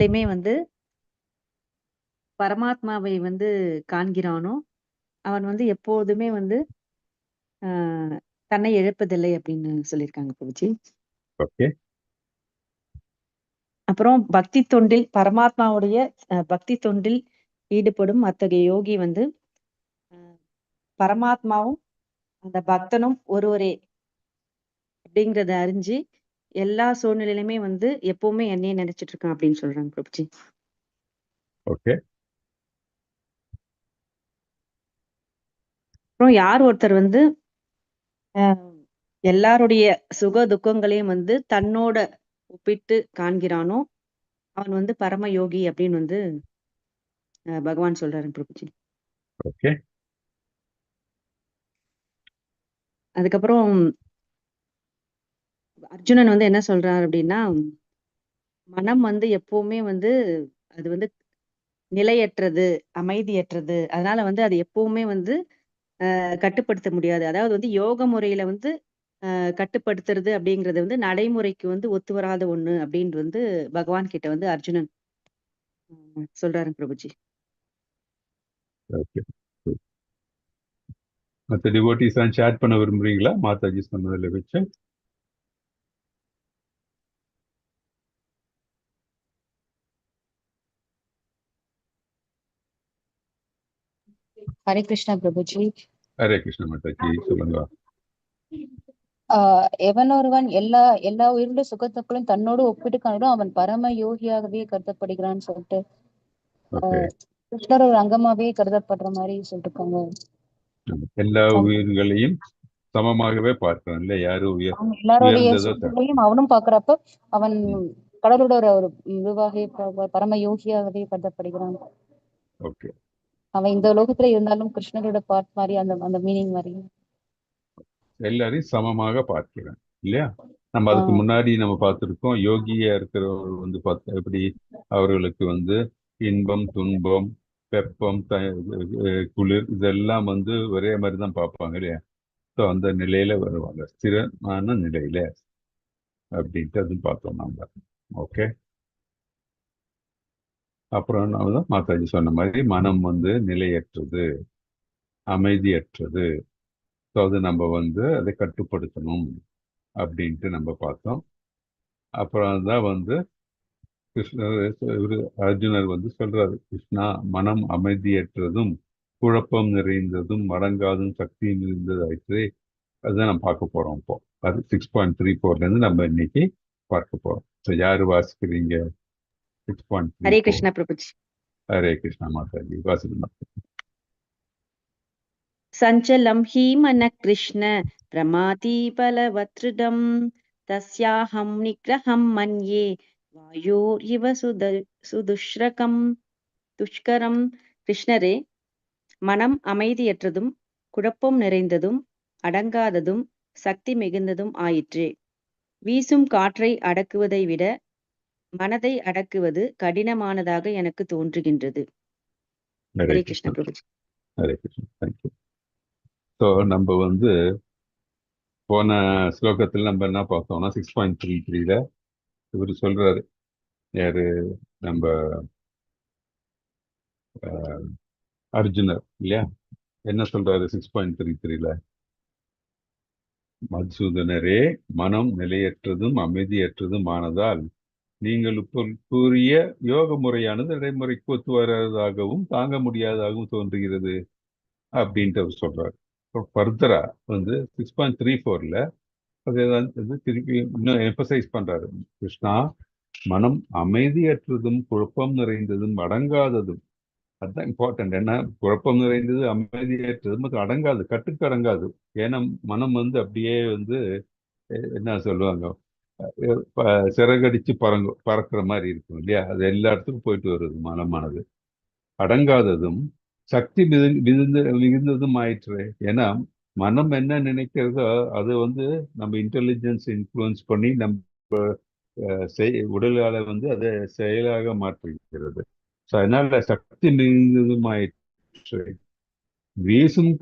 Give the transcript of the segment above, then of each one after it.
எப்பயுமே வந்து பரமாத்மாவை வந்து காண்கிறானோ, அவன் வந்து எப்போதுமே வந்து ஆஹ் தன்னை இழப்பதில்லை அப்படின்னு சொல்லியிருக்காங்க பிரபுஜி. ஓகே. அப்புறம் பக்தி தொண்டில் பரமாத்மாவுடைய பக்தி தொண்டில் ஈடுபடும் அத்தகைய யோகி வந்து பரமாத்மாவும் அந்த பக்தனும் ஒருவரே அப்படிங்கறத அறிஞ்சு எல்லா சூழ்நிலையிலுமே வந்து எப்பவுமே என்னையே நினைச்சிட்டு இருக்கான் அப்படின்னு சொல்றாங்க பிரபுஜி. ஓகே. அப்புறம் யார் ஒருத்தர் வந்து எல்லாருடைய சுக துக்கங்களையும் வந்து தன்னோட ஒப்பிட்டு காண்கிறானோ அவன் வந்து பரம யோகி அப்படின்னு வந்து பகவான் சொல்றாரு பிரபுஜி. ஓகே. அதுக்கப்புறம் அர்ஜுனன் வந்து என்ன சொல்றாரு அப்படின்னா, மனம் வந்து எப்பவுமே வந்து அது வந்து நிலையற்றது, அமைதியற்றது. அதனால வந்து அது எப்பவுமே வந்து கட்டுப்படுத்த முடியாது. அதாவது வந்து யோக முறையில வந்து கட்டுப்படுத்துறது அப்படிங்கிறது வந்து நடைமுறைக்கு வந்து ஒத்து வராத ஒண்ணு அப்படின்னு வந்து பகவான் கிட்ட வந்து அர்ஜுனன் சொல்றாரு பிரபுஜி. ஓகே. மற்ற டிவோட்டிஸ் ஷேர் பண்ண விரும்புறீங்களா மாதாஜி சொன்னதில் வச்சு? ஹரே கிருஷ்ணா பிரபுஜி. ஹரே கிருஷ்ண மாதாஜி, சொல்லுங்க. எவன் ஒருவன் எல்லா எல்லா உயிருடைய சுகத்துக்களும் தன்னோடு ஒப்பிட்டு காணும் அவன் பரம யோகியாகவே கருதப்படுகிறான்னு சொல்லிட்டு கிருஷ்ணர் ஒரு அங்கமாவே கருதப்படுற மாதிரி சொல்லிட்டு இருக்காங்க. எல்லா உயிர்களையும் சமமாகவே பார்க்கிறான் இல்ல, யாரும் எல்லாருடைய சுகங்களையும் அவனும் பாக்குறப்ப அவன் கடவுளோட ஒரு இதுவாகவே பரம யோகியாகவே கருதப்படுகிறான். ஓகே. அவன் இந்த உலகத்துல இருந்தாலும் கிருஷ்ணரோட பார்ட் மாதிரி அந்த அந்த மீனிங் மாதிரி எல்லாரையும் சமமாக பார்க்கிறான் இல்லையா? நம்ம அதுக்கு முன்னாடி நம்ம பார்த்திருக்கோம், யோகியா இருக்கிறவர் வந்து பார்த்தா எப்படி அவர்களுக்கு வந்து இன்பம் துன்பம் வெப்பம் குளிர் இதெல்லாம் வந்து ஒரே மாதிரி தான் பார்ப்பாங்க இல்லையா? ஸோ அந்த நிலையில வருவாங்க, ஸ்திரமான நிலையில அப்படின்ட்டு அது பார்த்தோம் நாம. ஓகே. அப்புறம் நான் தான் மாதாஜி சொன்ன மாதிரி மனம் வந்து நிலையற்றது, அமைதியற்றது. ஸோ அது நம்ம வந்து அதை கட்டுப்படுத்தணும் அப்படின்ட்டு நம்ம பார்த்தோம். அப்புறம் தான் வந்து அர்ஜுனர் வந்து சொல்றாரு, கிருஷ்ணா மனம் அமைதியற்றதும் குழப்பம் நிறைந்ததும் மடங்காதும் சக்தியும் இருந்தது ஆயிற்று. அதுதான் நம்ம பார்க்க போறோம் இப்போ. அது 6.34 நம்ம இன்னைக்கு பார்க்க போறோம். ஸோ யாரு வாசிக்கிறீங்க? 6.34. ஹரே கிருஷ்ணா பிரபுஜி. ஹரே கிருஷ்ணா மாதாஜி, வாசிக்கணும். சஞ்சலம் ஹி மன கிருஷ்ண பிரமாதி பலவத்ருடம் தஸ்யாஹம் நிக்ரஹம் மன்யே வாயோர் இவ சுதுஷ்ரகம் துஷ்கரம். கிருஷ்ணரே, மனம் அமைதியற்றதும் குழப்பம் நிறைந்ததும் அடங்காததும் சக்தி மிகுந்ததும் ஆயிற்றே. வீசும் காற்றை அடக்குவதை விட மனதை அடக்குவது கடினமானதாக எனக்கு தோன்றுகின்றது. ஹரே கிருஷ்ண பிரபுஜி. ஹரே கிருஷ்ணா, தேங்க்யூ. ஸோ நம்ம வந்து போன ஸ்லோகத்தில் நம்ம என்ன பார்த்தோம்னா 6.33 இவர் சொல்றாரு, யாரு நம்ம அர்ஜுனர் இல்லையா? என்ன சொல்றாரு 6.33? மதுசூதனரே, மனம் நிலையற்றதும் அமைதியற்றதும் ஆனதால் நீங்கள் கூறிய யோக முறையானது நடைமுறைக்கு ஒத்து வராததாகவும் தாங்க முடியாததாகவும் தோன்றுகிறது அப்படின்ட்டு அவர் சொல்றாரு. ஃபர்தரா வந்து 6.34 அதேதான் திருப்பி இன்னும் எம்பசைஸ் பண்றாரு. கிருஷ்ணா, மனம் அமைதியற்றதும் குழப்பம் நிறைந்ததும் அடங்காததும். அதுதான் இம்பார்ட்டன்ட். என்ன, குழப்பம் நிறைந்தது அமைதியற்றது மற்றும் அடங்காது, கட்டுக்கு அடங்காது. ஏன்னா மனம் வந்து அப்படியே வந்து என்ன சொல்லுவாங்க, சிறகடிச்சு பறக்கிற மாதிரி இருக்கும் இல்லையா? அது எல்லா இடத்துக்கும் போயிட்டு வருது மனமானது. அடங்காததும் சக்தி மிகுந்ததும் ஆயிற்று. ஏன்னா மனம் என்ன நினைக்கிறதோ அது வந்து நம்ம இன்டெலிஜென்ஸ் இன்ஃப்ளூயன்ஸ் பண்ணி நம்ம உடலால வந்து அதை செயலாக மாற்றுகிறது. அதனால சக்தி மிகுந்ததும் ஆயிற்று. வீசும்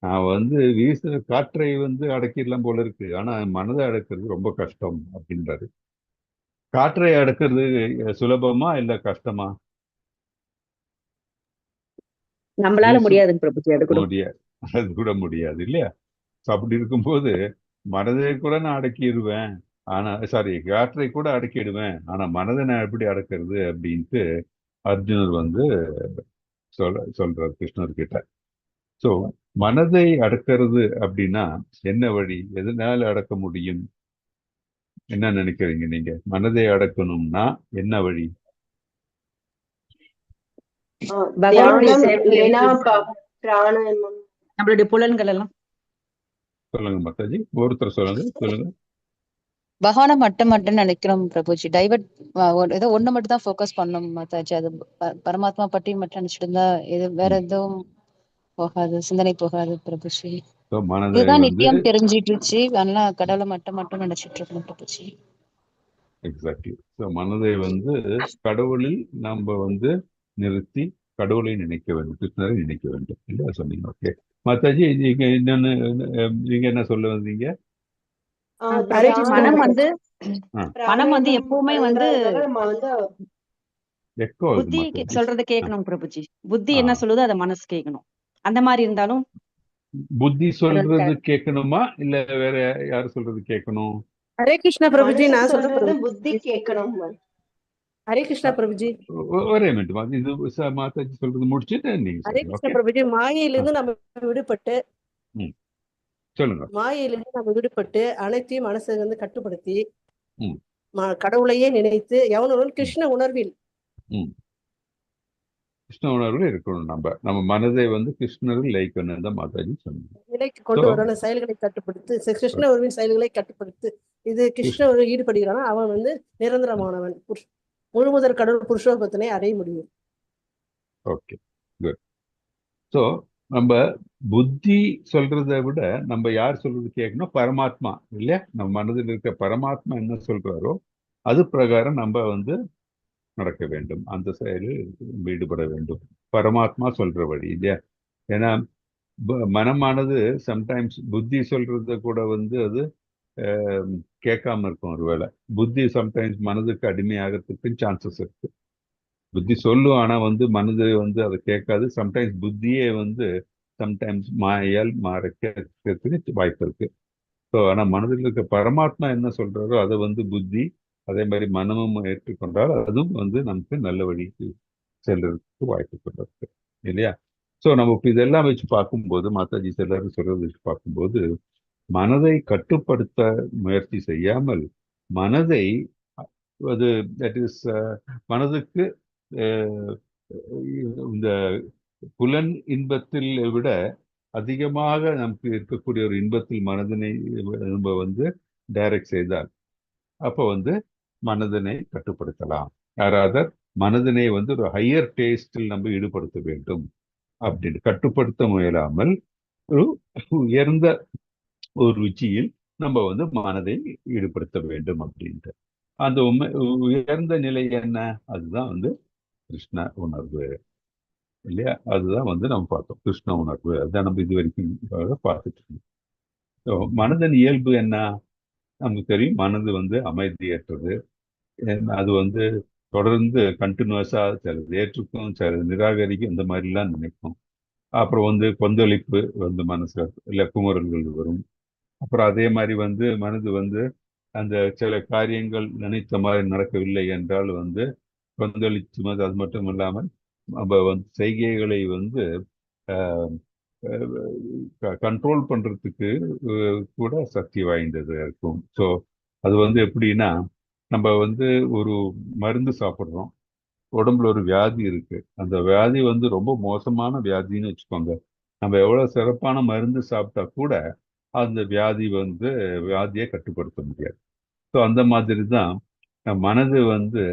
நான் வந்து வீசுற காற்றை வந்து அடக்கிடலாம் போல இருக்கு, ஆனா மனதை அடக்கிறது ரொம்ப கஷ்டம் அப்படின்றாரு. காற்றை அடக்கிறது சுலபமா இல்ல கஷ்டமா? நம்மளால வீசு முடியாதுங்க பிரபுஜி அது கூட. முடியாது, அது கூட முடியாது இல்லையா? So, அப்படி இருக்கும்போது மனதை கூட நான் அடக்கிடுவேன், ஆனா சாரி காற்றை கூட அடக்கிடுவேன், ஆனா மனதை நான் எப்படி அடக்கிறது அப்படின்ட்டு அர்ஜுனர் வந்து சொல்றார் கிருஷ்ணர் கிட்ட. சோ மனதை அடக்கிறது அப்படின்னா என்ன வழி, எதனால அடக்க முடியும்? என்ன நினைக்கிறீங்க நீங்க? மனதை அடக்கணும்னா என்ன வழி? பகவானுடைய தியானம் செயல்களை இல்லைன்னா வந்து பிராணாயாமம். நம்மளுடைய புலன்கள் எல்லாம் சொல்லுங்க மாதாஜி, ஒருத்தர் சொல்லுங்க. பகவானை மட்டும் மட்டும் நினைக்கிறோம் பிரபுஜி. டைவர்ட் ஏதோ ஒண்ணு மட்டும் தான் ஃபோக்கஸ் பண்ணணும் மாதாஜி. அது பரமாத்மா பற்றி மட்டும் நினைச்சிட்டு இருந்தா இது வேற எதுவும் போகாது, சிந்தனை போகாது பிரபுஜி. So, மனதை இதுதான் வந்து நித்தியம் தெரிஞ்சிட்டு இருந்துச்சு. அதனால கடவுளை மட்டும் மட்டும் நினைச்சிட்டு இருக்கணும் பிரபுஜி. எக்ஸாக்ட்லி. ஸோ மனதை வந்து கடவுளில் நம்ம வந்து நிறுத்தி கடவுளை நினைக்க வேண்டும், கிருஷ்ணரை நினைக்க வேண்டும் இல்லையா சொன்னீங்க. ஓகே மாதாஜி, நீங்க என்னன்னு நீங்க என்ன சொல்ல வந்தீங்க? பிரபுஜி, மனம் வந்து பிராணாயாமம் எப்பவுமே வந்து பண்றதுக்காக நம்ம வந்து எக்கோ ஆகுது புத்தி மாதாஜி. சொல்றதை கேட்கணும் பிரபுஜி. புத்தி ஆ. என்ன சொல்லுதோ அதை மனசு கேட்கணும். அந்த மாதிரி இருந்தாலும் புத்தி அது சொல்றது வந்து கேட்கணுமா இல்ல வேற யாரு சொல்றது கேட்கணும்? ஹரே கிருஷ்ணா பிரபுஜி, மனசு நான் சொல்றது சொல்றேன் புத்தி கேட்கணும். ஹரே கிருஷ்ணா பிரபுஜி. ஒரே மினிட், இது மாதாஜி சொல்றது முடிச்சுட்டு நீங்க ஹரே சொல்லுங்க. கிருஷ்ணா ஓகே, பிரபுஜி, மாயையிலிருந்து நம்ம விடுபட்டு சொல்லுங்க. மாயையிலிருந்து நம்ம விடுபட்டு அனைத்தையும் மனசை வந்து கட்டுப்படுத்தி ம். கடவுளையே நினைத்து எவனுடன் கிருஷ்ண உணர்வில் கிருஷ்ண உணர்வுல இருக்கணும். நம்ம மனதை வந்து கிருஷ்ணரில் லயிக்கணும் தான் மாதாஜி சொன்னாங்க. நிலைக்கு கொண்டு வரணும், செயல்களை கட்டுப்படுத்து, கிருஷ்ண உணர்வின் செயல்களை கட்டுப்படுத்து. இது கிருஷ்ண உணர்வு ஈடுபடுகிறானா அவன் வந்து நிரந்தரமானவன், முழுமுதற் கடவுள் புருஷோத்தமனை அடைய முடியும். Okay, good. ஸோ நம்ம புத்தி சொல்றதை விட நம்ம யார் சொல்றது கேட்கணும்? பரமாத்மா இல்லையா? நம்ம மனதில் இருக்க பரமாத்மா என்ன சொல்றாரோ அது பிரகாரம் நம்ம வந்து நடக்க வேண்டும், அந்த செயலில் ஈடுபட வேண்டும். பரமாத்மா சொல்ற வழி இல்லையா? ஏன்னா மனமானது சம்டைம்ஸ் புத்தி சொல்றத கூட வந்து அது கேட்காம இருக்கும். ஒருவேளை புத்தி சம்டைம்ஸ் மனதுக்கு அடிமையாகிறதுக்கு சான்சஸ் இருக்கு. புத்தி சொல்லும், ஆனா வந்து மனது வந்து அதை கேட்காது. சம்டைம்ஸ் புத்தியே வந்து சம்டைம்ஸ் மாயால் மாறக்கிறதுக்கு வாய்ப்பு இருக்கு. ஸோ ஆனா மனதில் இருக்க பரமாத்மா என்ன சொல்றாரோ அதை வந்து புத்தி, அதே மாதிரி மனமும் ஏற்றுக்கொண்டால் அதுவும் வந்து நமக்கு நல்ல வழிக்கு செல்றதுக்கு வாய்ப்பு கொண்டிருக்கு இல்லையா? ஸோ நம்ம இப்போ இதெல்லாம் வச்சு பார்க்கும்போது, மாதாஜி எல்லாரும் சொல்றது வச்சு பார்க்கும்போது, மனதை கட்டுப்படுத்த முயற்சி செய்யாமல் மனதை அது தட் இஸ் மனதுக்கு இந்த புலன் இன்பத்தில் விட அதிகமாக நமக்கு இருக்கக்கூடிய ஒரு இன்பத்தில் மனதினை நம்ம வந்து டைரக்ட் செய்தால் அப்போ வந்து மனதினை கட்டுப்படுத்தலாம். யாராவது மனதினை வந்து ஒரு ஹையர் டேஸ்டில் நம்ம ஈடுபடுத்த வேண்டும் அப்படின்னு கட்டுப்படுத்த முயலாமல் ஒரு உயர்ந்த ஒரு ருச்சியில் நம்ம வந்து மனதை ஈடுபடுத்த வேண்டும் அப்படின்ட்டு. அந்த உயர்ந்த நிலை என்ன? அதுதான் வந்து கிருஷ்ண உணர்வு இல்லையா? அதுதான் வந்து நம்ம பார்த்தோம், கிருஷ்ண உணர்வு. அதுதான் நம்ம இது வரைக்கும் பார்த்துட்டு இருக்கோம். ஸோ மனதின் இயல்பு என்ன? நமக்கு தெரியும், மனது வந்து அமைதியற்றது. அது வந்து தொடர்ந்து கண்டினியூஸா சிலது ஏற்றுக்கும், சிலது நிராகரிக்கும், இந்த மாதிரிலாம் நினைக்கும். அப்புறம் வந்து கொந்தளிப்பு வந்து மனசுல இல்லை குமுறல்கள் வரும். அப்புறம் அதே மாதிரி வந்து மனது வந்து அந்த சில காரியங்கள் நினைத்த மாதிரி நடக்கவில்லை என்றால் வந்து கொந்தளிச்சு, அது மட்டும் இல்லாமல் நம்ம வந்து செய்கைகளை வந்து கண்ட்ரோல் பண்றதுக்கு கூட சக்தி வாய்ந்தது இருக்கும். ஸோ அது வந்து எப்படின்னா, நம்ம வந்து ஒரு மருந்து சாப்பிட்றோம், உடம்புல ஒரு வியாதி இருக்கு, அந்த வியாதி வந்து ரொம்ப மோசமான வியாதின்னு வச்சுக்கோங்க. நம்ம எவ்வளவு சிறப்பான மருந்து சாப்பிட்டா கூட அந்த வியாதியை கட்டுப்படுத்த முடியாது. ஸோ அந்த மாதிரி தான் நம் மனது வந்து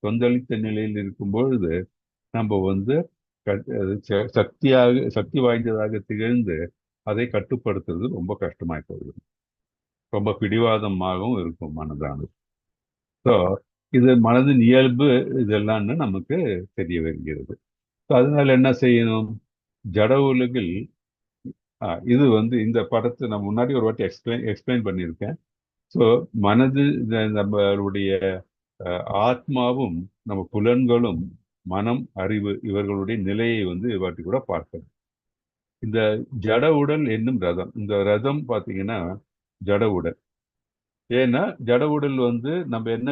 கொந்தளித்த நிலையில் இருக்கும் பொழுது நம்ம வந்து சக்தி வாய்ந்ததாக திகழ்ந்து அதை கட்டுப்படுத்துறது ரொம்ப கஷ்டமாய் போகுது. ரொம்ப பிடிவாதமாகவும் இருக்கும் மனதானது. ஸோ இது மனதின் இயல்பு, இதெல்லாம்னு நமக்கு தெரிய வருகிறது. ஸோ அதனால என்ன செய்யணும்? ஜட உலகில் இது வந்து இந்த படத்தை நான் முன்னாடி ஒரு வாட்டி எக்ஸ்பிளைன் பண்ணியிருக்கேன். ஸோ மனது நம்மளுடைய ஆத்மாவும் நம்ம புலன்களும் மனம் அறிவு இவர்களுடைய நிலையை வந்து வாட்டி கூட பார்க்கணும். இந்த ஜட உடல் என்னும் ரதம், இந்த ரதம் பார்த்தீங்கன்னா ஜட உடல். ஏன்னா ஜட உடல் வந்து நம்ம என்ன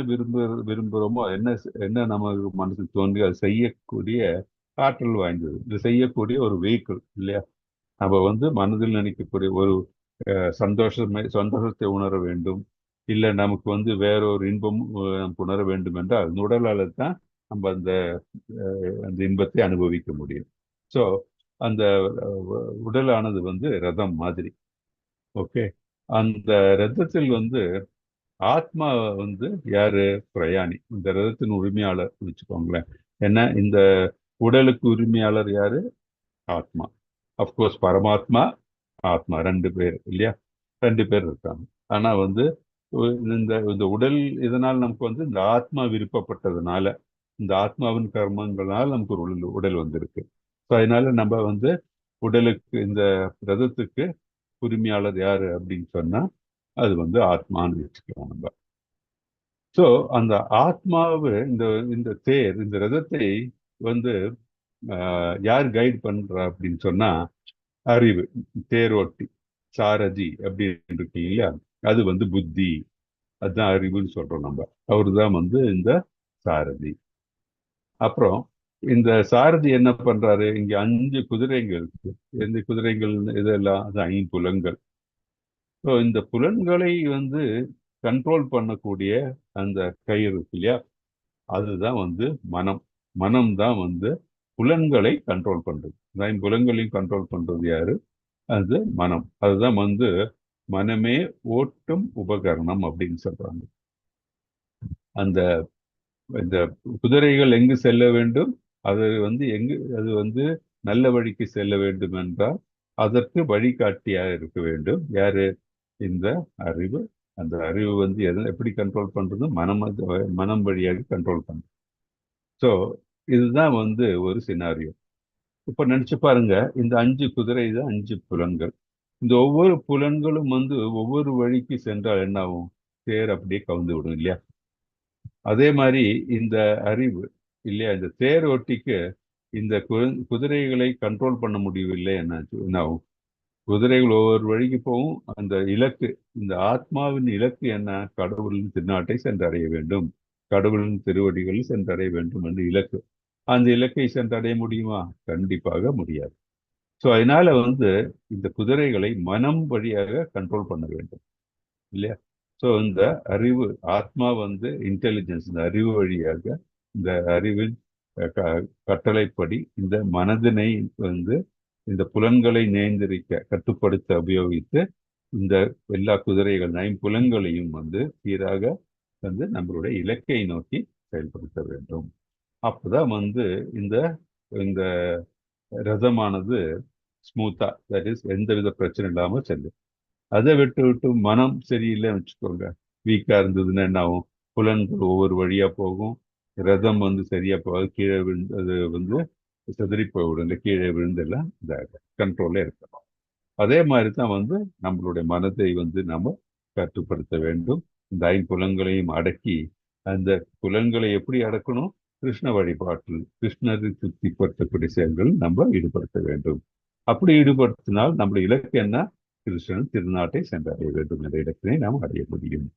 விரும்புகிறோமோ என்ன நம்ம மனசு தோன்றி அதை செய்யக்கூடிய ஆற்றல் வாய்ந்தது, இது செய்யக்கூடிய ஒரு வெஹிக்கிள் இல்லையா. நம்ம வந்து மனதில் நினைக்கக்கூடிய ஒரு சந்தோஷத்தை உணர வேண்டும், இல்லை நமக்கு வந்து வேறொரு இன்பம் நமக்கு உணர வேண்டும் என்றால் அந்த உடலால் தான் நம்ம அந்த இன்பத்தை அனுபவிக்க முடியும். ஸோ அந்த உடலானது வந்து ரதம் மாதிரி. ஓகே, அந்த ரதத்தில் வந்து ஆத்மா வந்து யாரு? பிரயாணி, இந்த ரதத்தின் உரிமையாளர் வச்சுக்கோங்களேன். ஏன்னா இந்த உடலுக்கு உரிமையாளர் யாரு? ஆத்மா. அப்கோர்ஸ் பரமாத்மா ஆத்மா 2 பேர் இல்லையா, 2 பேர் இருக்காங்க. ஆனா வந்து இந்த உடல் இதனால் நமக்கு வந்து இந்த ஆத்மா விருப்பப்பட்டதுனால, இந்த ஆத்மாவின் கர்மங்களால் நமக்கு ஒரு உடல் வந்திருக்கு. ஸோ அதனால நம்ம வந்து உடலுக்கு இந்த ரதத்துக்கு உரிமையாளர் யாரு அப்படின்னு சொன்னா அது வந்து ஆத்மான்னு வச்சுக்கலாம் நம்ம. ஸோ அந்த ஆத்மாவு இந்த இந்த தேர் இந்த ரதத்தை வந்து யார் கைட் பண்றா அப்படின்னு சொன்னா அறிவு, தேரோட்டி, சாரதி அப்படின்னு இருக்கு இல்லையா, அது வந்து புத்தி, அதுதான் அறிவுன்னு சொல்றோம் நம்ம. அவரு தான் வந்து இந்த சாரதி. அப்புறம் இந்த சாரதி என்ன பண்றாரு? இங்க 5 குதிரைகள் இருக்கு. எந்த குதிரைகள் இதெல்லாம்? அது 5 புலன்கள். ஸோ இந்த புலன்களை வந்து கண்ட்ரோல் பண்ணக்கூடிய அந்த கயிறு இருக்கு இல்லையா, அதுதான் வந்து மனம். மனம் தான் வந்து புலன்களை கண்ட்ரோல் பண்றது. 5 புலன்களையும் கண்ட்ரோல் பண்றது யாரு? அது மனம். அதுதான் வந்து மனமே ஓட்டும் உபகரணம் அப்படின்னு சொல்றாங்க. அந்த இந்த குதிரைகள் எங்கு செல்ல வேண்டும், அது வந்து அது வந்து நல்ல வழிக்கு செல்ல வேண்டும் என்றால் அதற்கு வழிகாட்டியாக இருக்க வேண்டும் யாரு? இந்த அறிவு. அந்த அறிவு வந்து எப்படி கண்ட்ரோல் பண்றது? மனம் வழியாக கண்ட்ரோல் பண்றது. ஸோ இதுதான் வந்து ஒரு சினாரியோ. இப்ப நினைச்சு பாருங்க, இந்த 5 குதிரை தான் 5 புலன்கள். இந்த ஒவ்வொரு புலன்களும் வந்து ஒவ்வொரு வழிக்கு சென்றால் என்ன ஆகும்? தேர் அப்படியே கவுந்து விடும் இல்லையா. அதே மாதிரி இந்த அறிவு இல்லையா, இந்த தேர் ஓட்டிக்கு இந்த குதிரைகளை கண்ட்ரோல் பண்ண முடியவில்லை, என்ன ஆகும்? குதிரைகள் ஒவ்வொரு வழிக்கு போகும். அந்த இலக்கு, இந்த ஆத்மாவின் இலக்கு என்ன? கடவுளின் திருநாட்டை சென்றடைய வேண்டும், கடவுளின் திருவடிகளில் சென்றடைய வேண்டும் என்று இலக்கு. அந்த இலக்கை சென்றடைய முடியுமா? கண்டிப்பாக முடியாது. ஸோ அதனால வந்து இந்த குதிரைகளை மனம் வழியாக கண்ட்ரோல் பண்ண வேண்டும் இல்லையா. ஸோ இந்த அறிவு ஆத்மா வந்து இன்டெலிஜென்ஸ், இந்த அறிவு வழியாக இந்த அறிவின் கட்டளைப்படி இந்த மனதினை வந்து இந்த புலன்களை நியந்திரிக்க கட்டுப்படுத்த உபயோகித்து இந்த எல்லா குதிரைகள் 5 புலன்களையும் வந்து சீராக வந்து நம்மளுடைய இலக்கை நோக்கி செயல்படுத்த வேண்டும். அப்பதான் வந்து இந்த இந்த ரதமானது ஸ்மூத்தா, தட் இஸ் எந்தவித பிரச்சனை இல்லாமல் செல்லும். அதை விட்டு மனம் சரியில்லைன்னு வச்சுக்கோங்க, வீக்கா இருந்ததுன்னா என்ன ஆகும்? புலன்கள் ஒவ்வொரு வழியா போகும், ரதம் வந்து சரியா போகாது, கீழே விழுந்து அது வந்து சிதறி போய்விடும், கீழே விழுந்தெல்லாம் இதாக கண்ட்ரோல்ல இருக்கணும். அதே மாதிரி தான் வந்து நம்மளுடைய மனதை வந்து நம்ம கட்டுப்படுத்த வேண்டும். இந்த 5 புலன்களையும் அடக்கி, அந்த புலன்களை எப்படி அடக்கணும்? கிருஷ்ண வழிபாட்டில் கிருஷ்ணரை திருப்திப்படுத்தக்கூடிய செயல்கள் நம்ம ஈடுபடுத்த வேண்டும். அப்படி ஈடுபடுத்தினால் நம்முடைய இலக்கு என்ன? கிருஷ்ணன் திருநாட்டை சென்றடைய வேண்டும் என்ற இடத்தினை நாம் அடைய முடியும்.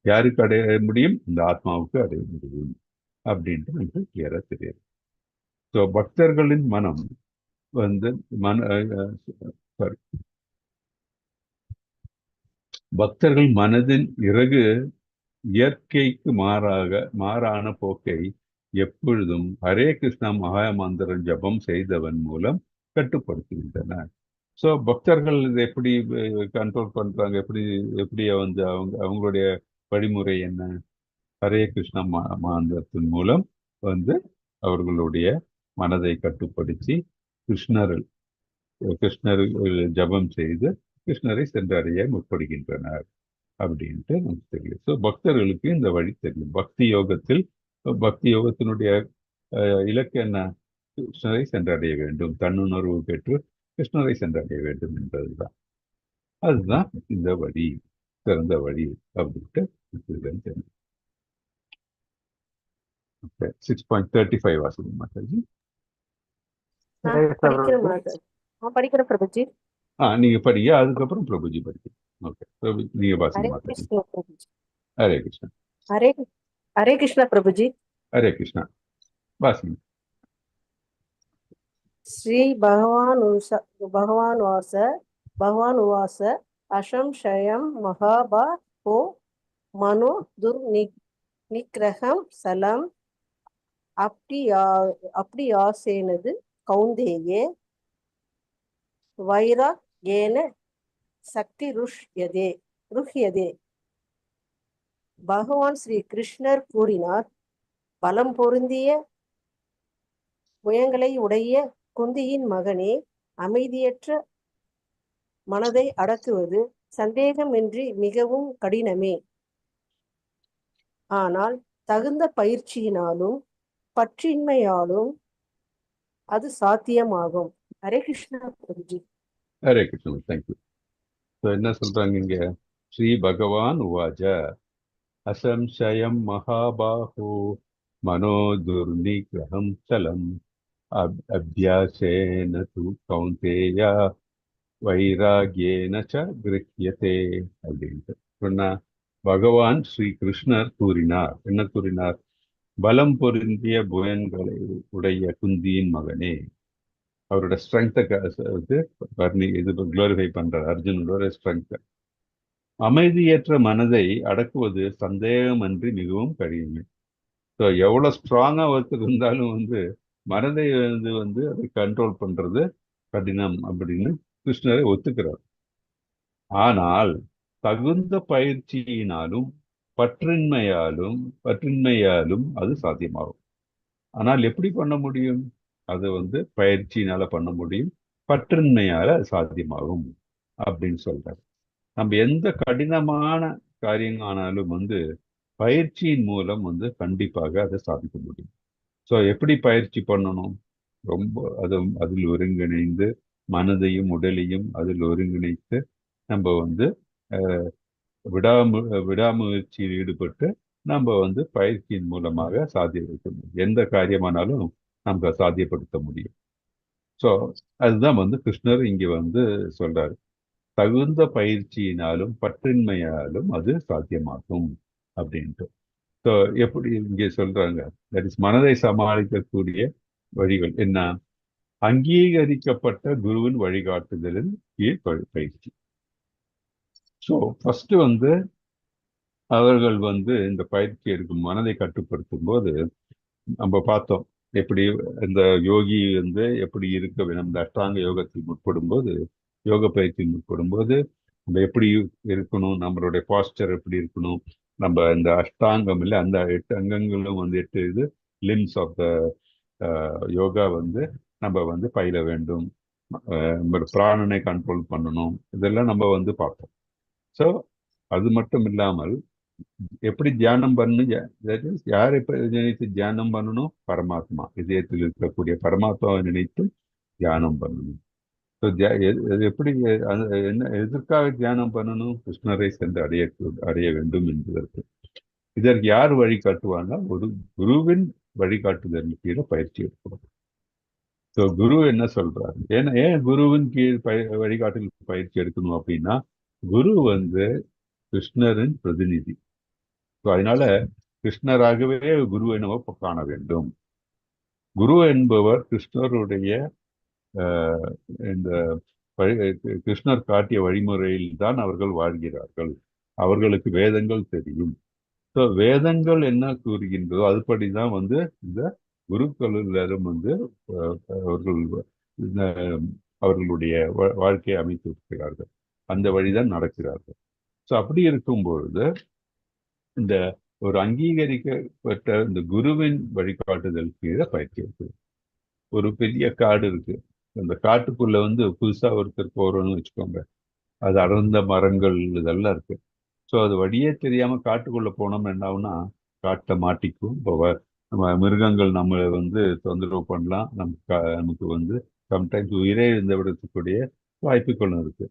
யாருக்கு அடைய முடியும்? இந்த ஆத்மாவுக்கு அடைய முடியும் அப்படின்ட்டு நமக்கு கிளியரா தெரியும். ஸோ பக்தர்களின் மனம் வந்து சாரி, பக்தர்கள் மனதின் இயற்கைக்கு மாறான போக்கை எப்பொழுதும் ஹரே கிருஷ்ணா மகாமந்திரம் ஜபம் செய்தவன் மூலம் கட்டுப்படுத்துகின்றனர். ஸோ பக்தர்கள் இதை எப்படி கண்ட்ரோல் பண்றாங்க? எப்படி வந்து அவங்களுடைய வழிமுறை என்ன? ஹரே கிருஷ்ணா மந்திரத்தின் மூலம் வந்து அவர்களுடைய மனதை கட்டுப்படுத்தி கிருஷ்ணர் ஜபம் செய்து கிருஷ்ணரை சென்றடைய முற்படுகின்றனர் அப்படின்ட்டு நமக்கு தெரியும். ஸோ பக்தர்களுக்கு இந்த வழி தெரியும். பக்தி யோகத்தினுடைய இலக்கு என்ன? கிருஷ்ணரை சென்றடைய வேண்டும், தன்னுணர்வு பெற்று கிருஷ்ணரை சென்றடைய வேண்டும் என்பதுதான். அதுதான் இந்த வழி, சிறந்த வழி அப்படின்ட்டு 6.35 வாசிங்க மாதாஜி. படிக்கிற மாதா படிக்கிற பிரபுஜி. நீங்க படிங்க, அதுக்கப்புறம் பிரபுஜி படிக்க. ஓகே, நீங்க வாசிங்க ஹரே மாதாஜி. கிருஷ்ணா பிரபுஜி. ஹரே கிருஷ்ணா. ஹரே ஹரே கிருஷ்ணா பிரபுஜி. ஹரே கிருஷ்ணா, வாசிங்க. ஸ்ரீ பகவான் உவாச அசம்சயம் மகாபாஹோ மனோ நிக்ரகம் சலம் அப்படியாசேனது கௌந்தேயே வைராக்யேன சக்தி ருஹ்யதே. பகவான் ஸ்ரீ கிருஷ்ணர் கூறினார், பலம் பொருந்திய புயங்களை உடைய குந்தியின் மகனே, அமைதியற்ற மனதை அடக்குவது சந்தேகமின்றி மிகவும் கடினமே. ஆனால் தகுந்த பயிற்சியினாலும் பற்றின்மையாலும் அது சாத்தியமாகும். ஹரே கிருஷ்ணா பிரபுஜி. ஹரே கிருஷ்ணா, தேங்க்யூ. என்ன சொல்றாங்க இங்க? ஸ்ரீ பகவான் உவாஜ அசம்சயம் மகாபாஹோ மனோ துர்நிகிரகம் சலம் அபியாசேன து கௌந்தேயா வைராகியேன ச கிருஹ்யதே அப்படின்ட்டு சொன்னா, பகவான் ஸ்ரீ கிருஷ்ணர் கூறினார். என்ன கூறினார்? பலம் பொருந்திய புயன்களை உடைய குந்தியின் மகனே. அவரோட ஸ்ட்ரென்த்தை குளோரிஃபை பண்றார், அர்ஜுனோட ஸ்ட்ரென்த். அமைதியற்ற மனதை அடக்குவது சந்தேகமன்றி மிகவும் கடினம். ஸோ எவ்வளவு ஸ்ட்ராங்கா ஒருத்தர் இருந்தாலும் மனதை அதை கண்ட்ரோல் பண்றது கடினம் அப்படின்னு கிருஷ்ணரை ஒத்துக்கிறார். ஆனால் தகுந்த பயிற்சியினாலும் பற்றின்மையாலும் அது சாத்தியமாகும். ஆனால் எப்படி பண்ண முடியும்? அது பயிற்சியினால பண்ண முடியும், பற்றின்மையால சாத்தியமாகும் அப்படின்னு சொல்றாரு. நம்ம எந்த கடினமான காரியம் ஆனாலும் பயிற்சியின் மூலம் கண்டிப்பாக அதை சாதிக்க முடியும். ஸோ எப்படி பயிற்சி பண்ணணும்? ரொம்ப அதில் ஒருங்கிணைந்து மனதையும் உடலையும் அதில் ஒருங்கிணைத்து நம்ம விடாமுயற்சியில் ஈடுபட்டு நம்ம பயிற்சியின் மூலமாக சாத்தியப்படுத்த முடியும். எந்த காரியமானாலும் நம்ம சாத்தியப்படுத்த முடியும். ஸோ அதுதான் கிருஷ்ணர் இங்க சொல்றாரு, தகுந்த பயிற்சியினாலும் பற்றின்மையாலும் அது சாத்தியமாகும் அப்படின்ட்டு. ஸோ எப்படி இங்கே சொல்றாங்க? தட் இஸ் மனதை சமாளிக்கக்கூடிய வழிகள் என்ன? அங்கீகரிக்கப்பட்ட குருவின் வழிகாட்டுதலின் கீழ் பயிற்சி. ஸோ ஃபர்ஸ்ட் அவர்கள் இந்த பயிற்சி எடுக்கும் மனதை கட்டுப்படுத்தும் போது நம்ம பார்த்தோம், எப்படி இந்த யோகி எப்படி இருக்க வேணும். இந்த அஷ்டாங்க யோகத்தில் முற்படும் போது, யோக பயிற்சியில் முற்படும் போது நம்ம எப்படி இருக்கணும், நம்மளுடைய பாஸ்டர் எப்படி இருக்கணும், நம்ம இந்த அஷ்டாங்கம் இல்லை அந்த 8 அங்கங்களும் 8 லிம்ஸ் ஆஃப் த யோகா நம்ம பயில வேண்டும். நம்ம பிராணனை கண்ட்ரோல் பண்ணணும். இதெல்லாம் நம்ம பார்த்தோம். ஸோ அது மட்டும் இல்லாமல் எப்படி தியானம் பண்ணணும், யார் எப்ப நினைத்து தியானம் பண்ணணும்? பரமாத்மா, இதயத்தில் இருக்கக்கூடிய பரமாத்மாவை நினைத்து தியானம் பண்ணணும். எப்படி என்ன எதற்காக தியானம் பண்ணணும்? கிருஷ்ணரை சென்று அடைய வேண்டும் என்பதற்கு. இதற்கு யார் வழிகாட்டுவாங்கன்னா ஒரு குருவின் வழிகாட்டுதல் கீழே பயிற்சி எடுக்கணும். ஸோ குரு என்ன சொல்றாரு? ஏன் குருவின் கீழ் வழிகாட்டுதல் பயிற்சி எடுக்கணும் அப்படின்னா, குரு கிருஷ்ணரின் பிரதிநிதி. ஸோ அதனால கிருஷ்ணராகவே குருவை நம்ம காண வேண்டும். குரு என்பவர் கிருஷ்ணருடைய இந்த கிருஷ்ணர் காட்டிய வழிமுறையில் தான் அவர்கள் வாழ்கிறார்கள். அவர்களுக்கு வேதங்கள் தெரியும். ஸோ வேதங்கள் என்ன கூறுகின்றதோ அதுபடிதான் இந்த குருக்களும் அவர்களுடைய வாழ்க்கையை அமைத்து இருக்கிறார்கள். அந்த வழிதான் நடக்கிறார்கள். ஸோ அப்படி இருக்கும் பொழுது இந்த ஒரு அங்கீகரிக்கப்பட்ட இந்த குருவின் வழிகாட்டுதல் கீழே பயிற்சி இருக்கு. ஒரு பெரிய காடு இருக்கு. அந்த காட்டுக்குள்ள புதுசா ஒருத்தர் போறோம்னு வச்சுக்கோங்க, அது அடர்ந்த மரங்கள் இதெல்லாம் இருக்கு. ஸோ அது வழியே தெரியாம காட்டுக்குள்ள போனோம்னு என்ன ஆகும்னா, காட்டை மாட்டிக்கும். இப்போ நம்ம மிருகங்கள் நம்மளை தொந்தரவு பண்ணலாம். நமக்கு சம்டைம்ஸ் உயிரே இருந்து விடக்கூடிய வாய்ப்புகளும் இருக்கு.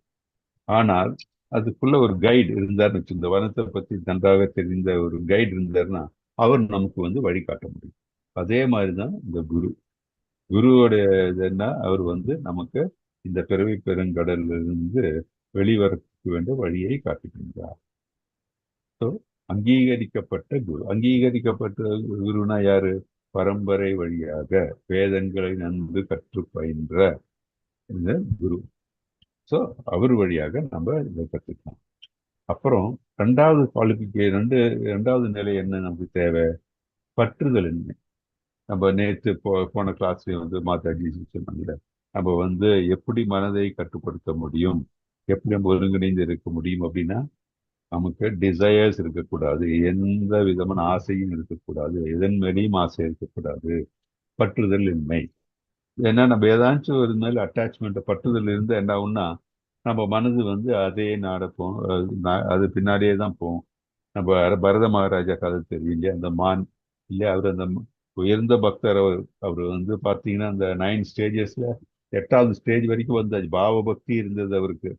ஆனால் அதுக்குள்ள ஒரு கைடு இருந்தாருன்னு வச்சு, இந்த வனத்தை பத்தி நன்றாக தெரிந்த ஒரு கைடு இருந்தாருன்னா அவர் நமக்கு வந்து வழிகாட்ட முடியும். அதே மாதிரிதான் இந்த குருவோடைய இது என்ன, அவர் வந்து நமக்கு இந்த பிறவி பெருங்கடல்ல இருந்து வெளிவரத்துக்கு வேண்டிய வழியை காட்டுகின்றார். ஸோ அங்கீகரிக்கப்பட்ட அங்கீகரிக்கப்பட்ட குருனா யாரு? பரம்பரை வழியாக வேதங்களை நன்கு கற்று பயின்ற இந்த குரு. ஸோ அவர் வழியாக நம்ம இதை கற்றுக்கலாம். அப்புறம் ரெண்டாவது குவாலிஃபிகேஷன், ரெண்டாவது நிலை என்ன நமக்கு தேவை? பற்றுதல் என்ன? நம்ம நேற்று போன கிளாஸ்ல வந்து மாதாஜி சொன்னாங்க, நம்ம வந்து எப்படி மனதை கட்டுப்படுத்த முடியும், எப்படி நம்ம ஒருங்கிணைந்து இருக்க முடியும் அப்படின்னா, நமக்கு டிசையர்ஸ் இருக்கக்கூடாது, எந்த விதமான ஆசையும் இருக்கக்கூடாது, எதன் மேலேயும் ஆசை இருக்கக்கூடாது, பற்றுதல் இன்மை. ஏன்னா நம்ம ஏதாச்சும் ஒரு மேல அட்டாச்மெண்ட் பற்றுதல் இருந்து என்ன ஆகும்னா, நம்ம மனது வந்து அதே நாடப்போம், அது பின்னாடியே தான் போகும். நம்ம பரத மகாராஜா கதை தெரியும் இல்லையா, அந்த மான் இல்லையா, அவர் அந்த உயர்ந்த பக்தர். அவர் வந்து பார்த்தீங்கன்னா அந்த 9 ஸ்டேஜஸ்ல 8வது ஸ்டேஜ் வரைக்கும் வந்தாச்சு, பாவ பக்தி இருந்தது அவருக்கு.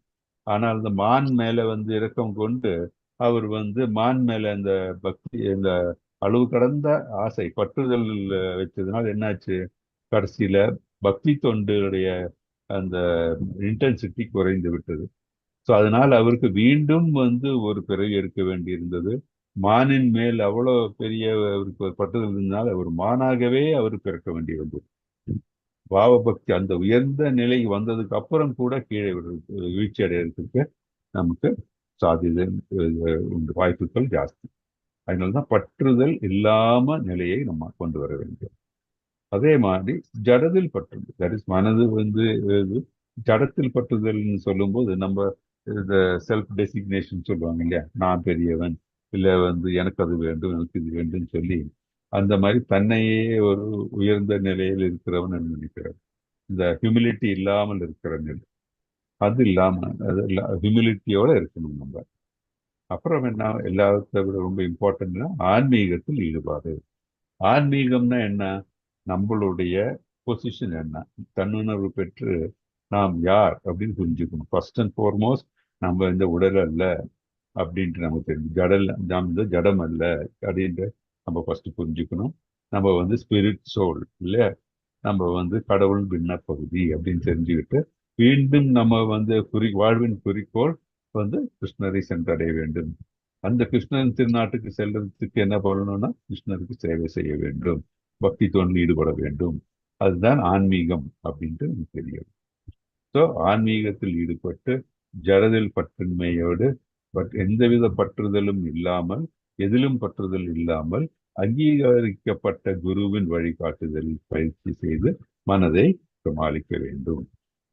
ஆனால் அந்த மான் மேல வந்து இரக்கம் கொண்டு அவர் வந்து மான் மேல அந்த பக்தி, இந்த அளவு கடந்த ஆசை பற்றுதல் வச்சதுனால என்னாச்சு, கடைசியில பக்தி தொண்டுடைய அந்த இன்டென்சிட்டி குறைந்து விட்டது. ஸோ அதனால் அவருக்கு மீண்டும் வந்து ஒரு பிறவி எடுக்க வேண்டியிருந்தது. மானின் மேல் அவ்வளோ பெரிய அவருக்கு ஒரு பற்றுதல் இருந்ததுனால அவர் மானாகவே அவர் பிறக்க வேண்டி வந்தது. பாவபக்தி அந்த உயர்ந்த நிலை வந்ததுக்கு அப்புறம் கூட கீழே வீழ்ச்சி அடைகிறதுக்கு நமக்கு சாத்தியதை உண்டு, வாய்ப்புகள் ஜாஸ்தி. அதனால்தான் பற்றுதல் இல்லாம நிலையை நம்ம கொண்டு வர வேண்டும். அதே மாதிரி ஜடத்தில் பற்றுதல், தட் இஸ் மனது வந்து ஜடத்தில் பற்றுதல்னு சொல்லும்போது நம்ம இந்த செல்ஃப் டெசிக்னேஷன் சொல்லுவாங்க இல்லையா, நான் பெரியவன், இல்லை வந்து எனக்கு அது வேண்டும் எனக்கு இது வேண்டும் சொல்லி அந்த மாதிரி தன்னையே ஒரு உயர்ந்த நிலையில் இருக்கிறவன் நினைக்கிறார். இந்த ஹியூமிலிட்டி இல்லாமல் இருக்கிற நிலை, அது இல்லாம ஹியூமிலிட்டியோட இருக்கணும் நம்ம. அப்புறம் என்ன, எல்லாத்த விட ரொம்ப இம்பார்ட்டன்ட்னா ஆன்மீகத்தில் ஈடுபாடு. ஆன்மீகம்னா என்ன? நம்மளுடைய பொசிஷன் என்ன, தன்னுணர்வு பெற்று நாம் யார் அப்படின்னு புரிஞ்சுக்கணும். ஃபர்ஸ்ட் அண்ட் ஃபார்மோஸ்ட் நம்ம இந்த உடல் அல்ல அப்படின்ட்டு நமக்கு தெரியும், நாம் இந்த ஜடம் அல்ல அப்படின்ட்டு நம்ம ஃபர்ஸ்ட் புரிஞ்சுக்கணும். நம்ம வந்து ஸ்பிரிட் சோல் இல்லையா, நம்ம வந்து கடவுள் பின்ன பகுதி அப்படின்னு தெரிஞ்சுக்கிட்டு மீண்டும் நம்ம வந்து வாழ்வின் குறிக்கோள் வந்து கிருஷ்ணரை சென்றடைய வேண்டும். அந்த கிருஷ்ணன் திருநாட்டுக்கு செல்றதுக்கு என்ன பண்ணணும்னா கிருஷ்ணருக்கு சேவை செய்ய வேண்டும், பக்தி தொண்டில் ஈடுபட வேண்டும். அதுதான் ஆன்மீகம் அப்படின்ட்டு நமக்கு தெரியும். ஸோ ஆன்மீகத்தில் ஈடுபட்டு ஜடதில் பற்றின்மையோடு எந்தவித பற்றுதலும் இல்லாமல், எதிலும் பற்றுதல் இல்லாமல் அங்கீகரிக்கப்பட்ட குருவின் வழிகாட்டுதலில் பயிற்சி செய்து மனதை சமாளிக்க வேண்டும்.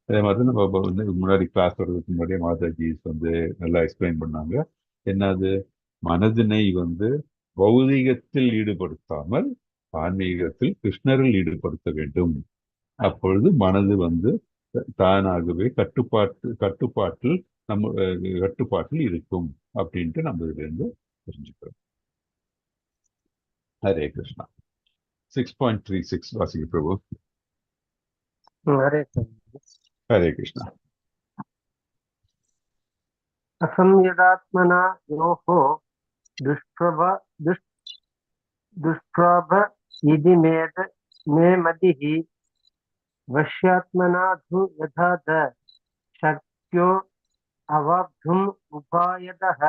அதே மாதிரி நம்ம வந்து முன்னாடி கிளாஸ் வர்றதுக்கு முன்னாடியே மாதாஜி வந்து நல்லா எக்ஸ்பிளைன் பண்ணாங்க. என்னது, மனதினை வந்து பௌதிகத்தில் ஈடுபடுத்தாமல் ஆன்மீகத்தில் கிருஷ்ணரில் ஈடுபடுத்த வேண்டும். அப்பொழுது மனது வந்து தானாகவே கட்டுப்பாட்டில் நம்ம கட்டுப்பாட்டில் இருக்கும் அப்படின்ட்டு நம்ம இதுல இருந்து தெரிஞ்சுக்கிறோம். ஹரே கிருஷ்ணா. 6.36 வாசிக்க பிரபு. ஹரே கிருஷ்ணா. असंयदात्मना योः दुष्प्रभ इति मे मतिः वश्यात्मना तु यथा शक्यो अवाप्तुम् उपायतः.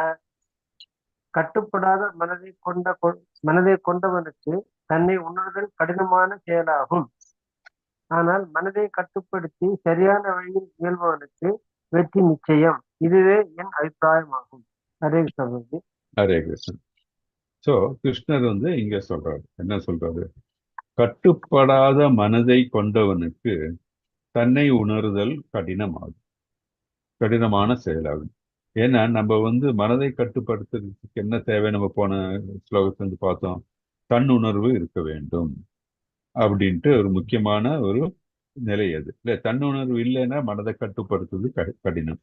கட்டுப்படாத மனதை கொண்டவனுக்கு தன்னை உணர்தல் கடினமான செயலாகும். ஆனால் மனதை கட்டுப்படுத்தி சரியான வழியில் இயல்பவனுக்கு வெற்றி நிச்சயம். இதுவே என் அபிப்பிராயமாகும். ஹரே கிருஷ்ணன். ஹரே கிருஷ்ணன். சோ கிருஷ்ணர் வந்து இங்க சொல்றாரு, என்ன சொல்றாரு, கட்டுப்படாத மனதை கொண்டவனுக்கு தன்னை உணர்தல் கடினமான செயலாகும். ஏன்னா நம்ம வந்து மனதை கட்டுப்படுத்துறதுக்கு என்ன தேவை, நம்ம போன ஸ்லோகத்துல வந்து பார்த்தோம், தன்னுணர்வு இருக்க வேண்டும் அப்படின்ட்டு ஒரு முக்கியமான ஒரு நிலை. அது இல்லை, தன்னுணர்வு இல்லைன்னா மனதை கட்டுப்படுத்துவது கடினம்.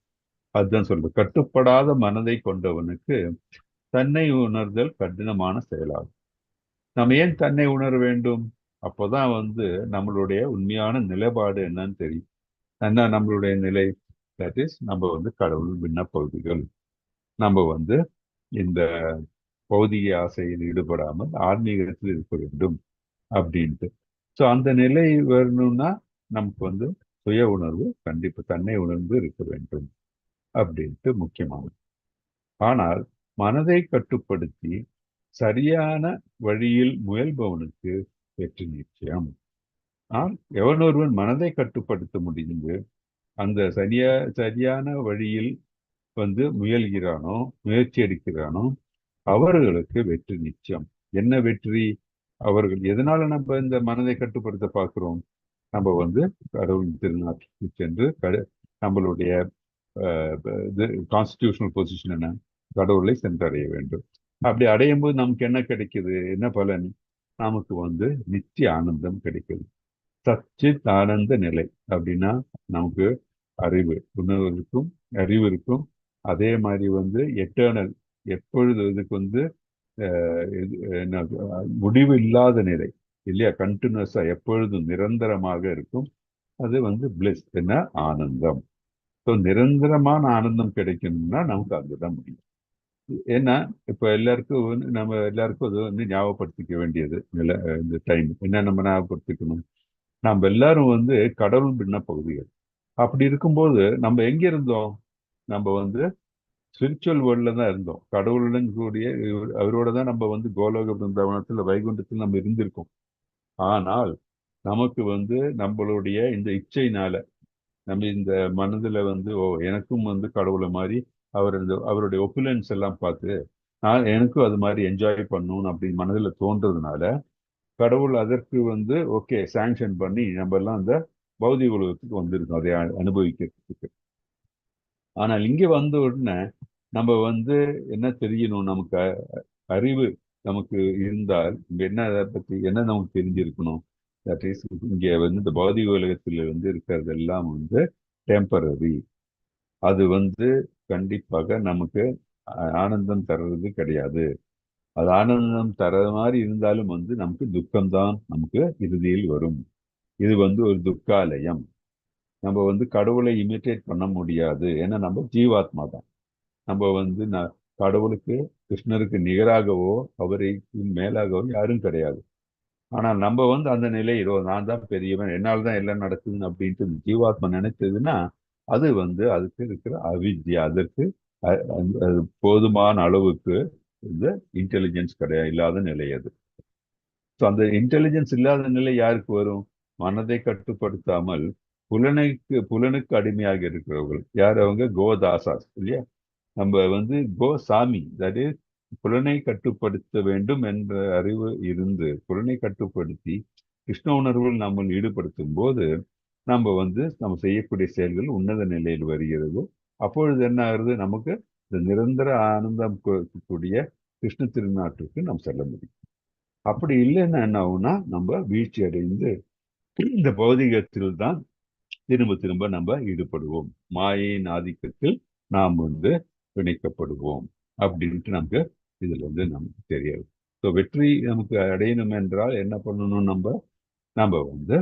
அதுதான் சொல்றது, கட்டுப்படாத மனதை கொண்டவனுக்கு தன்னை உணர்தல் கடினமான செயலாகும். நம்ம ஏன் தன்னை உணர வேண்டும்? அப்போதான் வந்து நம்மளுடைய உண்மையான நிலைப்பாடு என்னன்னு தெரியும். என்ன நம்மளுடைய நிலை? தட் இஸ் நம்ம வந்து கடவுள் விண்ணப்பகுதிகள். நம்ம வந்து இந்த பௌதிக ஆசையில் ஈடுபடாமல் ஆன்மீகத்தில் இருக்க வேண்டும் அப்படின்ட்டு. ஸோ அந்த நிலை வரணும்னா நமக்கு வந்து சுய உணர்வு, கண்டிப்பா தன்னை உணர்ந்து இருக்க வேண்டும் அப்படின்ட்டு முக்கியமானது. ஆனால் மனதை கட்டுப்படுத்தி சரியான வழியில் முயல்பவனுக்கு வெற்றி நிச்சயம். எவனொருவன் மனதை கட்டுப்படுத்த முடிந்து அந்த சரியான வழியில் வந்து முயல்கிறானோ, முயற்சி எடுக்கிறானோ, அவர்களுக்கு வெற்றி நிச்சயம். என்ன வெற்றி? அவர்கள் எதனால நம்ம இந்த மனதை கட்டுப்படுத்த பார்க்கிறோம்? நம்ம வந்து கடவுள் திருநாட்டுக்கு சென்று நம்மளுடைய இது கான்ஸ்டிடியூஷனல் பொசிஷன் என்ன? கடவுளை சென்றடைய வேண்டும். அப்படி அடையும் போது நமக்கு என்ன கிடைக்குது? என்ன பலன்? நமக்கு வந்து நித்திய ஆனந்தம் கிடைக்குது. சச்சித் ஆனந்த நிலை அப்படின்னா நமக்கு உணர்வு அறிவு இருக்கும். அதே மாதிரி வந்து எட்டர்னல், எப்பொழுது இதுக்கு வந்து முடிவு இல்லாத நிலை இல்லையா, கண்டினியூஸா எப்பொழுதும் நிரந்தரமாக இருக்கும். அது வந்து பிளிஸ், என்ன ஆனந்தம். ஸோ நிரந்தரமான ஆனந்தம் கிடைக்கணும்னா நமக்கு அங்கதான் முடியும். ஏன்னா இப்ப நம்ம எல்லாருக்கும் அது வந்து ஞாபகப்படுத்திக்க வேண்டியது இந்த டைம் என்ன நம்ம ஞாபகப்படுத்திக்கணும். நம்ம எல்லாரும் வந்து கடவுள் பின்ன பகுதிகள். அப்படி இருக்கும்போது நம்ம எங்க இருந்தோம்? நம்ம வந்து ஸ்பிரிச்சுவல் வேர்ல்ட்ல தான் இருந்தோம். கடவுளுடன் கூடிய அவரோட தான் நம்ம வந்து கோலோக பிருந்தாவனத்தில் வைகுண்டத்தில் நம்ம இருந்திருக்கோம். ஆனால் நமக்கு வந்து நம்மளுடைய இந்த இச்சையினால நம்ம இந்த மனதுல வந்து எனக்கும் வந்து கடவுளை மாதிரி அவருடைய ஒப்புலன்ஸ் எல்லாம் பார்த்து எனக்கும் அது மாதிரி என்ஜாய் பண்ணணும் அப்படின்னு மனதில் தோன்றதுனால கடவுள் அதற்கு வந்து ஓகே சாங்ஷன் பண்ணி நம்ம எல்லாம் அந்த பௌதிக உலகத்துக்கு வந்திருக்கோம் அதை அனுபவிக்கிறதுக்கு. ஆனால் இங்க வந்த உடனே நம்ம வந்து என்ன தெரியணும்? நமக்கு அறிவு நமக்கு இருந்தால் இங்க என்ன அதை பத்தி என்ன நமக்கு தெரிஞ்சிருக்கணும்? தட் இஸ் இங்க வந்து இந்த பௌதிக உலகத்தில் வந்து இருக்கிறது எல்லாம் வந்து டெம்பரரி. அது வந்து கண்டிப்பாக நமக்கு ஆனந்தம் தர்றது கிடையாது. அது ஆனந்தம் தர மாதிரி இருந்தாலும் வந்து நமக்கு துக்கம்தான் நமக்கு இறுதியில் வரும். இது வந்து ஒரு துக்காலயம். நம்ம வந்து கடவுளை இமிட்டேட் பண்ண முடியாது. ஏன்னா நம்ம ஜீவாத்மா தான். நம்ம வந்து கடவுளுக்கு கிருஷ்ணருக்கு நிகராகவோ அவருக்கு மேலாகவோ யாரும் கிடையாது. ஆனா நம்ம வந்து அந்த நிலையிலோ நான் தான் பெரியவன், என்னால் தான் எல்லாம் நடக்குதுன்னு அப்படின்ட்டு ஜீவாத்மா நினைச்சதுன்னா அது வந்து அதுக்கு இருக்கிற அவித்யா. அதற்கு அது போதுமான அளவுக்கு இந்த இன்டெலிஜென்ஸ் இல்லாத நிலை அது. ஸோ அந்த இன்டெலிஜென்ஸ் இல்லாத நிலை யாருக்கு வரும்? மனதை கட்டுப்படுத்தாமல் புலனுக்கு அடிமையாக இருக்கிறவர்கள். யார் அவங்க? கோதாசாஸ் இல்லையா? நம்ம வந்து கோசாமி, தட் இஸ் புலனை கட்டுப்படுத்த வேண்டும் என்ற அறிவு இருந்து புலனை கட்டுப்படுத்தி கிருஷ்ண உணர்வில் நம்ம ஈடுபடுத்தும் போது நம்ம வந்து நம்ம செய்யக்கூடிய செயல்கள் உன்னத நிலையில் வருகிறது. அப்பொழுது என்ன ஆகுது? நமக்கு இந்த நிரந்தர ஆனந்தம் கூடிய கிருஷ்ண திருநாட்டுக்கு நாம் செல்ல முடியும். அப்படி இல்லைன்னா என்ன ஆகும்னா நம்ம வீழ்ச்சி அடைந்து இந்த பௌதிகத்தில் தான் திரும்ப திரும்ப நம்ம ஈடுபடுவோம். மாயையின் ஆதிக்கத்தில் நாம் வந்து பிணைக்கப்படுவோம் அப்படின்ட்டு நமக்கு இதுல வந்து நமக்கு தெரியாது. ஸோ வெற்றி நமக்கு அடையணும் என்றால் என்ன பண்ணணும்? நம்ம வந்து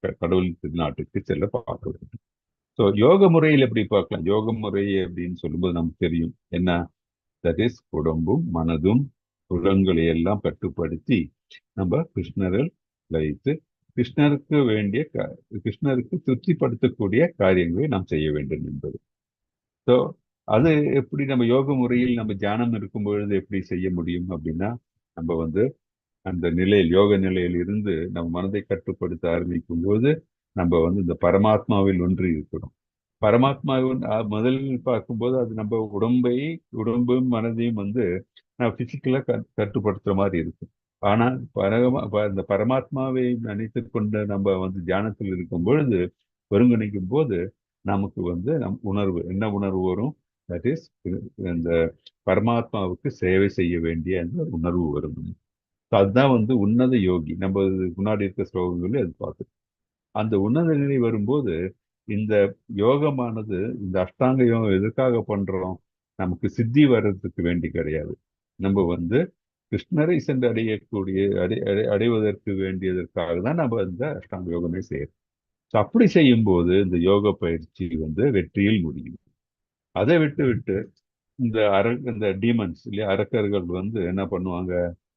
கடவுள் திருநாட்டுக்கு செல்ல பார்க்க வேண்டும். ஸோ யோக முறையில் எப்படி பார்க்கலாம்? யோக முறை அப்படின்னு சொல்லும்போது நமக்கு தெரியும் என்ன? தட் இஸ் உடம்பும் மனதும் புலன்களை எல்லாம் கட்டுப்படுத்தி நம்ம கிருஷ்ணரில் லயித்து கிருஷ்ணருக்கு திருப்திப்படுத்தக்கூடிய காரியங்களை நாம் செய்ய வேண்டும் என்பது. ஸோ அது எப்படி நம்ம யோக முறையில் நம்ம தியானம் இருக்கும் பொழுது எப்படி செய்ய முடியும் அப்படின்னா, நம்ம வந்து அந்த நிலையில் யோக நிலையில் இருந்து நம்ம மனதை கட்டுப்படுத்த ஆரம்பிக்கும் போது நம்ம வந்து இந்த பரமாத்மாவில் ஒன்று இருக்கிறோம். பரமாத்மாவின் முதலில் பார்க்கும்போது அது நம்ம உடம்பும் மனதையும் வந்து பிசிக்கலா கட்டுப்படுத்துற மாதிரி இருக்கும். ஆனா இந்த பரமாத்மாவை நினைத்து கொண்டு நம்ம வந்து தியானத்தில் இருக்கும் பொழுது ஒருங்கிணைக்கும் போது நமக்கு வந்து என்ன உணர்வு வரும்? தட் இஸ் இந்த பரமாத்மாவுக்கு சேவை செய்ய வேண்டிய அந்த உணர்வு வரும். அதுதான் வந்து உன்னத யோகி. நம்ம முன்னாடி இருக்க ஸ்லோகங்கள் அது பார்த்து அந்த உன்னத நிலை வரும்போது இந்த யோகமானது, இந்த அஷ்டாங்க யோகம் எதுக்காக பண்றோம்? நமக்கு சித்தி வர்றதுக்கு வேண்டி கிடையாது. நம்ம வந்து கிருஷ்ணரை சென்று அடைவதற்கு வேண்டியதற்காக தான் நம்ம இந்த அஷ்டாங்க யோகமே செய்யறோம். ஸோ அப்படி செய்யும்போது இந்த யோக பயிற்சி வெற்றியில் முடியும். அதை விட்டு இந்த டீமன்ஸ் இல்லையா, அரக்கர்கள் என்ன பண்ணுவாங்க,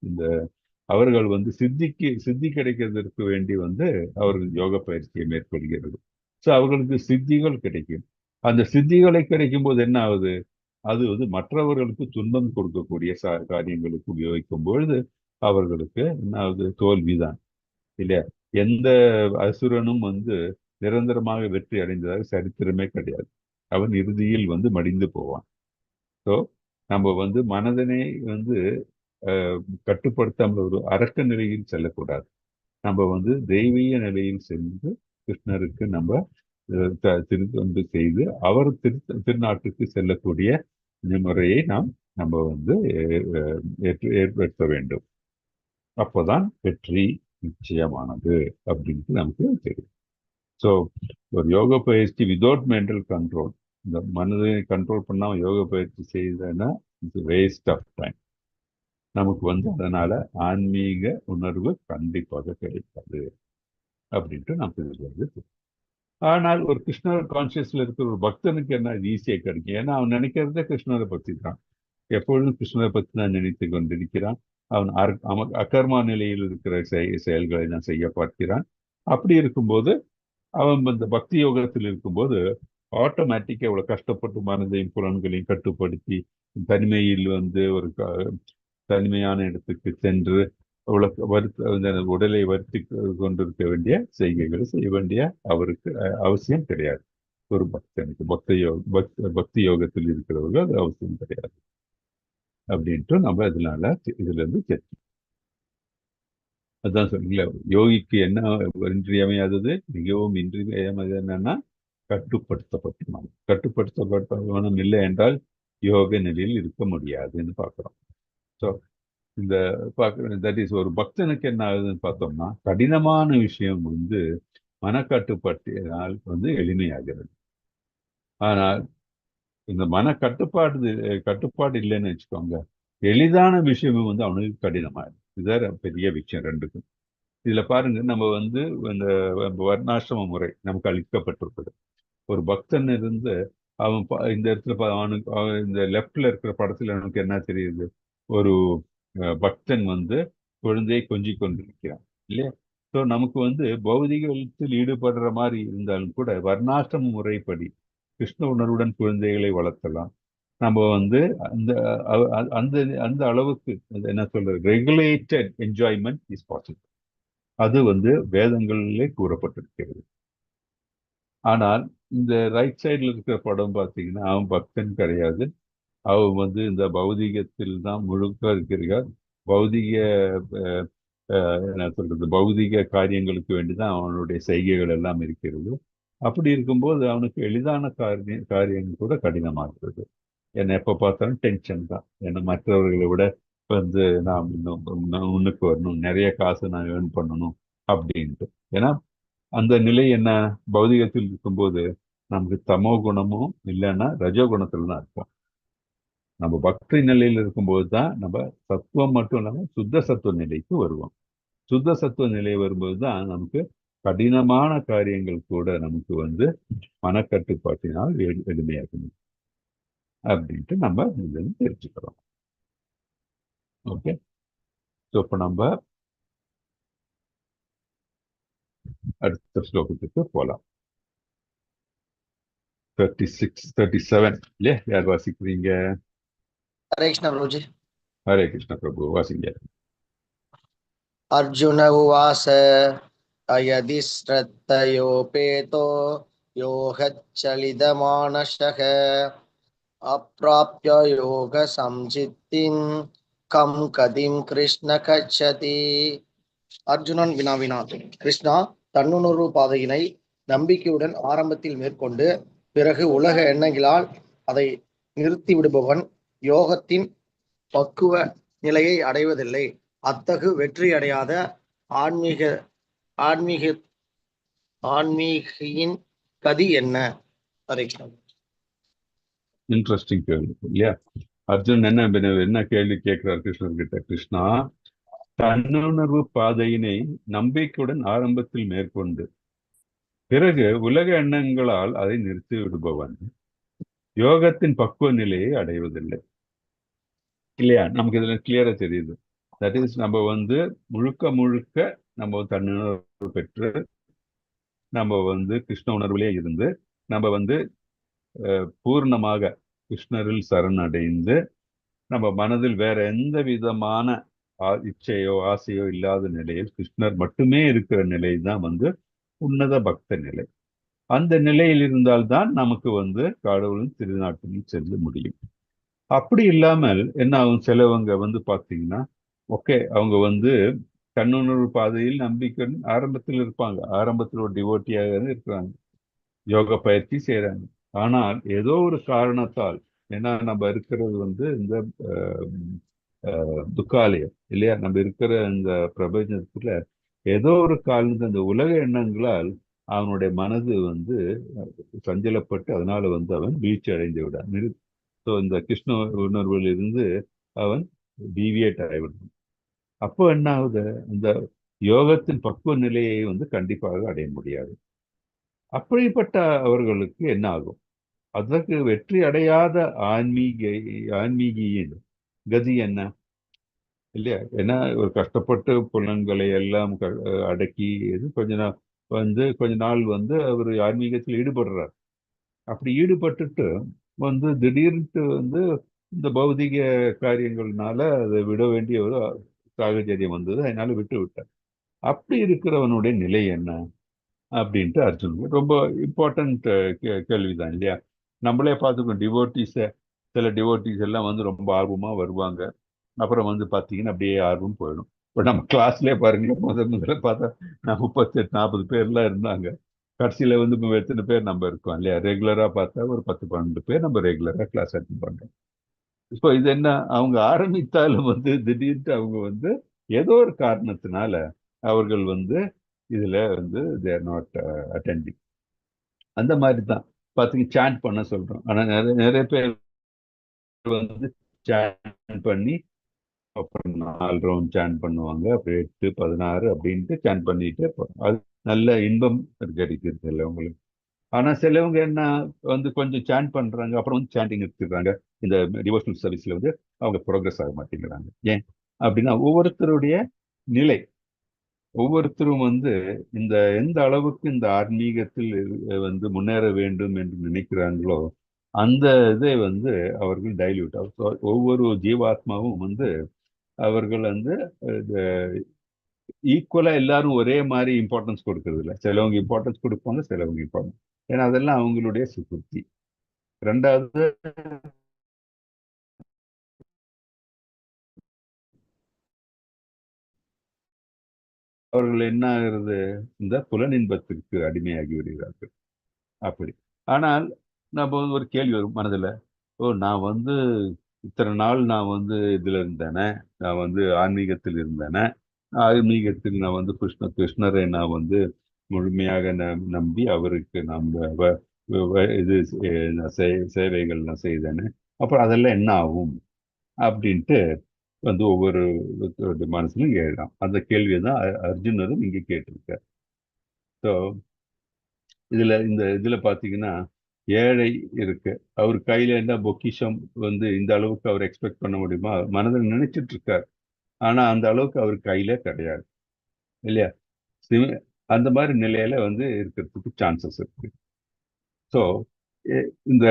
இந்த அவர்கள் சித்தி கிடைக்கிறதுக்கு வேண்டி அவர்கள் யோக பயிற்சியை மேற்கொள்கிறது. ஸோ அவர்களுக்கு சித்திகள் கிடைக்கும். அந்த சித்திகளை கிடைக்கும் போது என்ன ஆகுது, அது மற்றவர்களுக்கு துன்பம் கொடுக்கக்கூடிய காரியங்களுக்கு உபயோகிக்கும் பொழுது அவர்களுக்கு என்ன ஆகுது, தோல்விதான் இல்லையா. எந்த அசுரனும் நிரந்தரமாக வெற்றி அடைந்ததாக சரித்திரமே கிடையாது. அவன் இறுதியில் மடிந்து போவான். ஸோ நம்ம மனதனை கட்டுப்படுத்தாமல் ஒரு அரக்க நிலையில் செல்லக்கூடாது. நம்ம தெய்வீக நிலையில் சென்று கிருஷ்ணருக்கு நம்ம திருத்தொண்டு செய்து அவர் திருநாட்டுக்கு செல்லக்கூடிய முறையை நம்ம ஏற்படுத்த வேண்டும். அப்போதான் வெற்றி நிச்சயமானது அப்படின்ட்டு நமக்கு தெரியும். ஸோ ஒரு யோக பயிற்சி விதவுட் மென்டல் கண்ட்ரோல், இந்த மனதை கண்ட்ரோல் பண்ணாமல் யோக பயிற்சி செய்ததுன்னா இட்ஸ் வேஸ்ட் ஆஃப் டைம். நமக்கு அதனால ஆன்மீக உணர்வு கண்டிப்பாக கிடைக்காது அப்படின்ட்டு நமக்கு ஆனால் ஒரு கிருஷ்ணர் கான்சியஸ்ல இருக்கிற ஒரு பக்தனுக்கு என்ன ஈஸியாக கிடைக்கும். ஏன்னா அவன் நினைக்கிறதே கிருஷ்ணரை பற்றி தான், எப்பொழுதும் கிருஷ்ணரை பற்றி தான் நினைத்து கொண்டிருக்கிறான். அவன் அகர்மா நிலையில் இருக்கிற செயல்களை தான் செய்ய பார்க்கிறான். அப்படி இருக்கும்போது அவன் இந்த பக்தி யோகத்தில் இருக்கும்போது ஆட்டோமேட்டிக்கா இவ்வளவு கஷ்டப்பட்டு மனதையும் புலன்களையும் கட்டுப்படுத்தி தனிமையில் ஒரு தனிமையான இடத்துக்கு சென்று உடலை வருத்தி கொண்டிருக்க வேண்டிய செய்கைகளை செய்ய வேண்டிய அவருக்கு அவசியம் கிடையாது. ஒரு பக்தனுக்கு பக்தி யோகத்தில் இருக்கிறவர்கள் அது அவசியம் கிடையாது அப்படின்ட்டு நம்ம இதுல இருந்து தெரிஞ்சு. அதான் சொல்லுங்களா, யோகிக்கு என்ன இன்றியமையாதது, மிகவும் இன்றியமையாதது என்னன்னா கட்டுப்படுத்தப்பட்ட மனம். கட்டுப்படுத்தப்பட்ட மனம் இல்லை என்றால் யோக நிலையில் இருக்க முடியாதுன்னு பார்க்கிறோம். ஸோ இந்த தட் இஸ் ஒரு பக்தனுக்கு என்ன ஆகுதுன்னு பார்த்தோம்னா, கடினமான விஷயம் மனக்கட்டுப்பாட்டினால் எளிமையாகிறது. ஆனால் இந்த கட்டுப்பாடு இல்லைன்னு வச்சுக்கோங்க, எளிதான விஷயமும் அவனுக்கு கடினமாயிடும். இதுதான் பெரிய விஷயம் ரெண்டுக்கும். இதுல பாருங்க, நம்ம இந்த வர்ணாசிரம முறை நமக்கு அளிக்கப்பட்டிருக்குது. ஒரு பக்தன் அவன் இந்த இடத்துல அவனுக்கு இந்த லெப்ட்ல இருக்கிற படத்துல நமக்கு என்ன தெரியுது, ஒரு பக்தன் குழந்தையை கொஞ்சி கொண்டிருக்கிறான் இல்லையா. ஸோ நமக்கு பௌதிகத்தில் ஈடுபடுற மாதிரி இருந்தாலும் கூட வர்ணாசிரம முறைப்படி கிருஷ்ண உணர்வுடன் குழந்தைகளை வளர்த்தலாம். நம்ம அந்த அந்த அந்த அளவுக்கு என்ன சொல்றது, ரெகுலேட்டட் என்ஜாய்மெண்ட் இஸ் பாசிபிள். அது வேதங்களிலே கூறப்பட்டிருக்கிறது. ஆனால் இந்த ரைட் சைட்ல இருக்கிற படம் பார்த்தீங்கன்னா அவன் பக்தன் கிடையாது. அவன் இந்த பௌதிகத்தில் தான் முழுக்க இருக்கிறார். பௌதிக என்ன சொல்றது, பௌதிக காரியங்களுக்கு வேண்டிதான் அவனுடைய செய்கைகள் எல்லாம் இருக்கிறது. அப்படி இருக்கும்போது அவனுக்கு எளிதான காரியங்கள் கூட கடினமாகிறது. என்னை எப்போ பார்த்தாலும் டென்ஷன் தான். ஏன்னா மற்றவர்களை விட நான் முன்னுக்கு வரணும், நிறைய காசு நான் ஏர்ன் பண்ணணும் அப்படின்ட்டு. ஏன்னா அந்த நிலை என்ன, பௌதிகத்தில் இருக்கும்போது நமக்கு தமோ குணமும் இல்லைன்னா ரஜோ குணத்துல தான் இருப்போம். நம்ம பக்தி நிலையில் இருக்கும்போது தான் நம்ம சத்துவம் மட்டும் இல்லாமல் சுத்த சத்துவ நிலைக்கு வருவோம். சுத்த சத்துவ நிலை வரும்போது தான் நமக்கு கடினமான காரியங்கள் கூட நமக்கு மனக்கட்டுப்பாட்டினால் எளிமையாகும் அப்படின்ட்டு நம்ம இதுல தெரிஞ்சுக்கிறோம். ஓகே, ஸோ இப்போ நம்ம அடுத்த ஸ்லோகத்துக்கு போகலாம். 36, 37 இல்லையா, யார் வாசிக்கிறீங்க? ஹரே கிருஷ்ண பிரபுஜி. ஹரே கிருஷ்ண பிரபு, வாசிங்க. அர்ஜுன உவாச அயதி ஸ்ரத்தயோபேதோ யோகச்சலிதமானஷக அப்ராப்ய யோக சம்சித்தின் கம் கதிம் கிருஷ்ண கச்சதி. அர்ஜுனன் வினாவினான், கிருஷ்ணா, தன்னுணர்வு பாதையினை நம்பிக்கையுடன் ஆரம்பத்தில் மேற்கொண்டு பிறகு உலக எண்ணங்களால் அதை நிறுத்தி விடுபவன் யோகத்தின் பக்குவ நிலையை அடைவதில்லை. அத்தகு வெற்றி அடையாத ஆன்மீகியின் கதி என்ன? இன்ட்ரெஸ்டிங் கேள்வி இல்லையா. அர்ஜுன் என்ன கேள்வி கேட்கிறார் கிருஷ்ணர் கிட்ட? கிருஷ்ணா, தன்னுணர்வு பாதையினை நம்பிக்கையுடன் ஆரம்பத்தில் மேற்கொண்டு பிறகு உலக எண்ணங்களால் அதை நிறுத்தி விடுபவன் யோகத்தின் பக்குவ நிலையை அடைவதில்லை. இல்லையா? நமக்கு இதுல கிளியரா தெரியுது. தட் இஸ், நம்ம முழுக்க முழுக்க நம்ம தன்னுணர்வு பெற்று நம்ம கிருஷ்ண உணர்விலே இருந்து நம்ம பூர்ணமாக கிருஷ்ணரில் சரணடைந்து நம்ம மனதில் வேற எந்த விதமான இச்சையோ ஆசையோ இல்லாத நிலையில் கிருஷ்ணர் மட்டுமே இருக்கிற நிலை தான் உன்னத பக்த நிலை. அந்த நிலையில் இருந்தால்தான் நமக்கு கடவுளின் திருநாட்டில் செல்ல முடியும். அப்படி இல்லாமல் என்ன ஆகும்? சிலவங்க பார்த்தீங்கன்னா, ஓகே, அவங்க தன்னுணர்வு பாதையில் நம்பிக்கை ஆரம்பத்தில் இருப்பாங்க, ஆரம்பத்தில் ஒரு டிவோட்டியாக இருக்கிறாங்க, யோக பயிற்சி செய்யறாங்க. ஆனால் ஏதோ ஒரு காரணத்தால், ஏன்னா நம்ம இருக்கிறது இந்த துக்காலயம் இல்லையா, நம்ம இருக்கிற இந்த பிரபஞ்சத்துல ஏதோ ஒரு காரணத்து அந்த உலக எண்ணங்களால் அவனுடைய மனது சஞ்சலப்பட்டு அதனால அவன் வீழ்ச்சி அடைந்து விடான். ஸோ இந்த கிருஷ்ண உணர்வில் இருந்து அவன் டீவியேட் ஆகிவிடும். அப்போ என்ன ஆகுது? அந்த யோகத்தின் பக்குவ நிலையை கண்டிப்பாக அடைய முடியாது. அப்படிப்பட்ட அவர்களுக்கு என்ன ஆகும்? அதற்கு வெற்றி அடையாத ஆன்மீகியின் கதி என்ன? இல்லையா? ஏன்னா ஒரு கஷ்டப்பட்டு புலன்களை எல்லாம் அடக்கி கொஞ்ச நாள் அவர் ஆன்மீகத்தில் ஈடுபடுறார். அப்படி ஈடுபட்டுட்டு திடீர்னு இந்த பௌதிக காரியங்கள்னால அதை விட வேண்டிய ஒரு சாகச்சரியம் வந்தது, அதனால விட்டு விட்டார். அப்படி இருக்கிறவனுடைய நிலை என்ன அப்படின்ட்டு அர்ஜுன் ரொம்ப இம்பார்ட்டன்ட் கேள்விதான் இல்லையா? நம்மளே பார்த்துக்கோம், சில டிவோட்டிஸ் எல்லாம் ரொம்ப ஆர்வமா வருவாங்க, அப்புறம் பார்த்தீங்கன்னா அப்படியே ஆர்வம் போயிடும். இப்போ நம்ம கிளாஸ்லேயே பாருங்களேன், முதல்ல பார்த்தா நான் 38-40 பேர்லாம் இருந்தாங்க. கடைசியில் இப்போ எத்தனை பேர் நம்ம இருக்கோம் இல்லையா? ரெகுலராக பார்த்தா ஒரு 10-12 பேர் நம்ம ரெகுலராக கிளாஸ் அட்டன் பண்ணுறோம். இப்போ இது என்ன, அவங்க ஆரம்பித்தாலும் திடீர்னு அவங்க ஏதோ ஒரு காரணத்தினால அவர்கள் இதுல தேர் நாட் அட்டெண்டிங். அந்த மாதிரி தான் பார்த்தீங்க, சாண்ட் பண்ண சொல்றோம். ஆனால் நிறைய பேர் சாண்ட் பண்ணி அப்புறம் 4 ரவுண்ட் சாண்ட் பண்ணுவாங்க, அப்புறம் 8, 16 அப்படின்ட்டு சாண்ட் பண்ணிட்டு அது நல்ல இன்பம் கிடைக்கிறது இல்லை உங்களுக்கு. ஆனா சிலவங்க என்ன கொஞ்சம் சாண்ட் பண்றாங்க, அப்புறம் சாண்டிங் எடுத்துக்கிறாங்க. இந்த டிவோஷனல் சர்வீஸ்ல அவங்க ப்ரோக்ரஸ் ஆக மாட்டேங்கிறாங்க. ஏன் அப்படின்னா, ஒவ்வொருத்தருடைய நிலை, ஒவ்வொருத்தரும் இந்த எந்த அளவுக்கு இந்த ஆன்மீகத்தில் முன்னேற வேண்டும் என்று நினைக்கிறாங்களோ அந்த இதை அவர்கள் டைல்யூட் ஆகும். ஒவ்வொரு ஜீவாத்மாவும் அவர்கள் ஈக்குவலா எல்லாரும் ஒரே மாதிரி இம்பார்ட்டன்ஸ் கொடுக்கறது இல்லை. சிலவங்க இம்பார்ட்டன்ஸ் கொடுப்பாங்க, சிலவங்க இம்பார்ட்டன்ஸ், ஏன்னா அதெல்லாம் அவங்களுடைய சுகுர்த்தி. ரெண்டாவது, அவர்கள் என்ன ஆகிறது? இந்த புலனின்பத்திற்கு அடிமையாகி விடுகிறார்கள். அப்படி. ஆனால் நம்ம ஒரு கேள்வி வரும் மனதுல, நான் இத்தனை நாள் நான் இதுல இருந்தேனே, நான் ஆன்மீகத்தில் இருந்தேனே, ஆன்மீகத்தில் நான் கிருஷ்ணரை நான் முழுமையாக நம்பி அவருக்கு நம்ம இது சேவைகள் நான் செய்தேனே, அப்புறம் அதெல்லாம் என்ன ஆகும் அப்படின்ட்டு ஒவ்வொரு மனசுலும் எழுதாம். அந்த கேள்வியை தான் அர்ஜுனரும் இங்கே கேட்டிருக்கார். ஸோ இதுல பாத்தீங்கன்னா, ஏழை இருக்கு, அவர் கையில என்ன பொக்கிஷம் இந்த அளவுக்கு அவர் எக்ஸ்பெக்ட் பண்ண முடியுமா? மனதில் நினைச்சிட்டு இருக்கார், ஆனா அந்த அளவுக்கு அவர் கையில கிடையாது இல்லையா? அந்த மாதிரி நிலையில இருக்கிறதுக்கு சான்சஸ் இருக்கு. ஸோ இந்த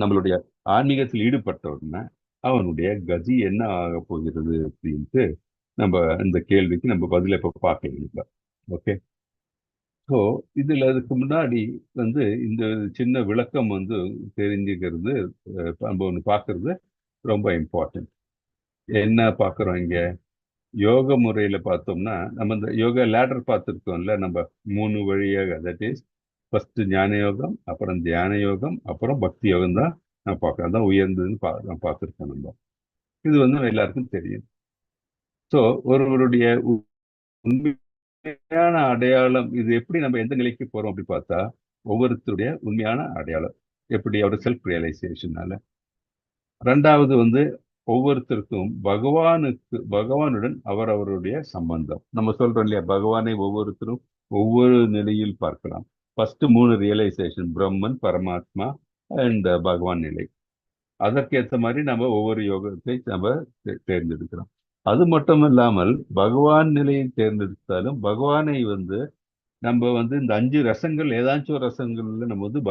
நம்மளுடைய ஆன்மீகத்தில் ஈடுபட்டவுடனே அவனுடைய கதி என்ன ஆக போகிறது அப்படின்ட்டு நம்ம இந்த கேள்விக்கு நம்ம பதில இப்ப பார்க்கலாம். ஓகே, ஸோ இதுல அதுக்கு முன்னாடி இந்த சின்ன விளக்கம் தெரிஞ்சுக்கிறது, நம்ம ஒன்று பார்க்கறது ரொம்ப இம்பார்ட்டன்ட். என்ன பார்க்குறோம் இங்க? யோக முறையில பார்த்தோம்னா, நம்ம இந்த யோகா லேடர் பார்த்துருக்கோம்ல, நம்ம 3 வழியாக, தட் இஸ் ஃபர்ஸ்ட் ஞான யோகம், அப்புறம் தியான யோகம், அப்புறம் பக்தி யோகம் தான் நான் பார்க்குறேன். அதான் உயர்ந்ததுன்னு நான் பார்த்துருக்கேன். நம்ம இது எல்லாருக்கும் தெரியும். ஸோ ஒருவருடைய உண்மையான அடையாளம் இது எப்படி, நம்ம எந்த நிலைக்கு போறோம் அப்படி பார்த்தா, ஒவ்வொருத்தருடைய உண்மையான அடையாளம் எப்படி, அவருடைய செல்ஃப் ரியலைசேஷனால ரெண்டாவது வந்து ஒவ்வொருத்தருக்கும் பகவானுடன் அவரவருடைய சம்பந்தம். நம்ம சொல்றோம் இல்லையா, பகவானை ஒவ்வொருத்தரும் ஒவ்வொரு நிலையில் பார்க்கலாம். ஃபர்ஸ்ட் 3 ரியலைசேஷன், பிரம்மன், பரமாத்மா அண்ட் பகவான் நிலை. அதற்கேற்ற மாதிரி நம்ம ஒவ்வொரு யோகத்தை நம்ம தேர்ந்தெடுக்கிறோம். அது மட்டும் இல்லாமல் பகவான் நிலையை தேர்ந்தெடுத்தாலும் பகவானை வந்து நம்ம வந்து இந்த 5 ரசங்கள் ஏதாச்சும் ஒரு ரசங்கள்ல நம்ம வந்து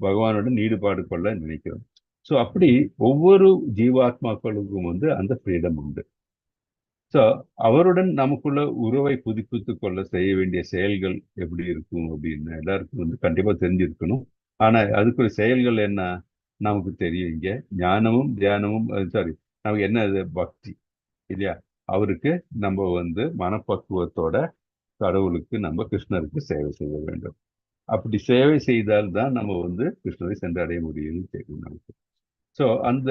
பகவானுடன் ஈடுபாடு கொள்ள நினைக்கிறோம். ஸோ அப்படி ஒவ்வொரு ஜீவாத்மாக்களுக்கும் வந்து அந்த ஃப்ரீடம் உண்டு. ஸோ அவருடன் நமக்குள்ள உறவை புதுப்பித்துக் கொள்ள செய்ய வேண்டிய செயல்கள் எப்படி இருக்கும் அப்படின்னு எல்லாருக்கும் வந்து கண்டிப்பா தெரிஞ்சிருக்கணும். ஆனா அதுக்குரிய செயல்கள் என்ன நமக்கு தெரியும். இங்க ஞானமும் தியானமும் நமக்கு என்ன அது பக்தி இல்லையா. அவருக்கு நம்ம வந்து மனப்பக்குவத்தோட கடவுளுக்கு நம்ம கிருஷ்ணருக்கு சேவை செய்ய வேண்டும். அப்படி சேவை செய்தால்தான் நம்ம வந்து கிருஷ்ணரை சென்றடைய முடியும்னு தெரியும் நமக்கு. ஸோ அந்த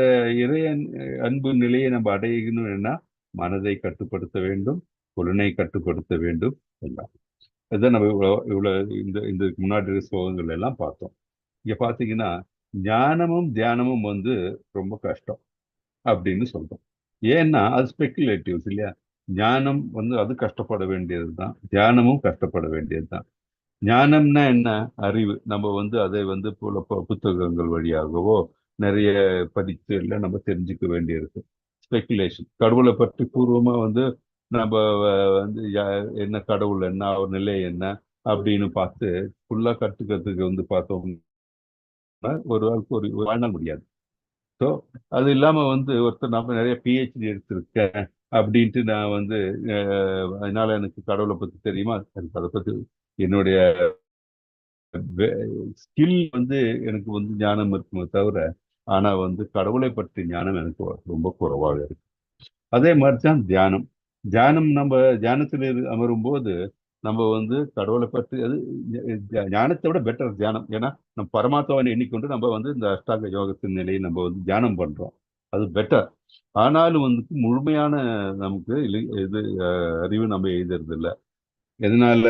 அன்பு நிலையை நம்ம அடையணும்னா மனதை கட்டுப்படுத்த வேண்டும், புலனை கட்டுப்படுத்த வேண்டும் எல்லாம். இதான் நம்ம இவ்வளவு இந்த முன்னாடி ஸ்லோகங்கள் எல்லாம் பார்த்தோம். இங்க பாத்தீங்கன்னா ஞானமும் தியானமும் வந்து ரொம்ப கஷ்டம் அப்படின்னு சொல்றோம். ஏன்னா அது ஸ்பெக்குலேட்டிவ்ஸ் இல்லையா. ஞானம் வந்து அது கஷ்டப்பட வேண்டியது தான், தியானமும் கஷ்டப்பட வேண்டியது தான். ஞானம்னா என்ன? அறிவு. நம்ம வந்து அதை வந்து புத்தகங்கள் வழியாகவோ நிறைய படித்து எல்லாம் நம்ம தெரிஞ்சுக்க வேண்டியிருக்கு. ஸ்பெக்குலேஷன். கடவுளை பற்றி பூர்வமா வந்து நம்ம வந்து என்ன கடவுள் என்ன, அவர் நிலை என்ன அப்படின்னு பார்த்து ஃபுல்லா கற்றுக்கிறதுக்கு வந்து பார்த்தோம்னா ஒரு வாழ்நாள் முடியாது. ஸோ அது இல்லாம வந்து ஒருத்தர் நம்ம நிறைய பிஹெச்டி எடுத்திருக்கேன் அப்படின்ட்டு நான் வந்து அதனால எனக்கு கடவுளை பத்தி தெரியுமா, எனக்கு அதை பத்தி என்னுடைய ஸ்கில் வந்து எனக்கு வந்து ஞானம் இருக்குமே தவிர, ஆனா வந்து கடவுளை பற்றி ஞானம் எனக்கு ரொம்ப குறைவாக இருக்கு. அதே மாதிரிதான் தியானம். நம்ம தியானத்தில் அமரும் போது நம்ம வந்து கடவுளை பற்றி அது ஞானத்தை விட பெட்டர் தியானம். ஏன்னா நம்ம பரமாத்மாவை எண்ணிக்கொண்டு நம்ம வந்து இந்த அஷ்டாங்க யோகத்தின் நிலையை நம்ம வந்து தியானம் பண்றோம். அது பெட்டர். ஆனாலும் வந்து முழுமையான நமக்கு இது அறிவு நம்ம எழுதுறது இல்லை. எதனால?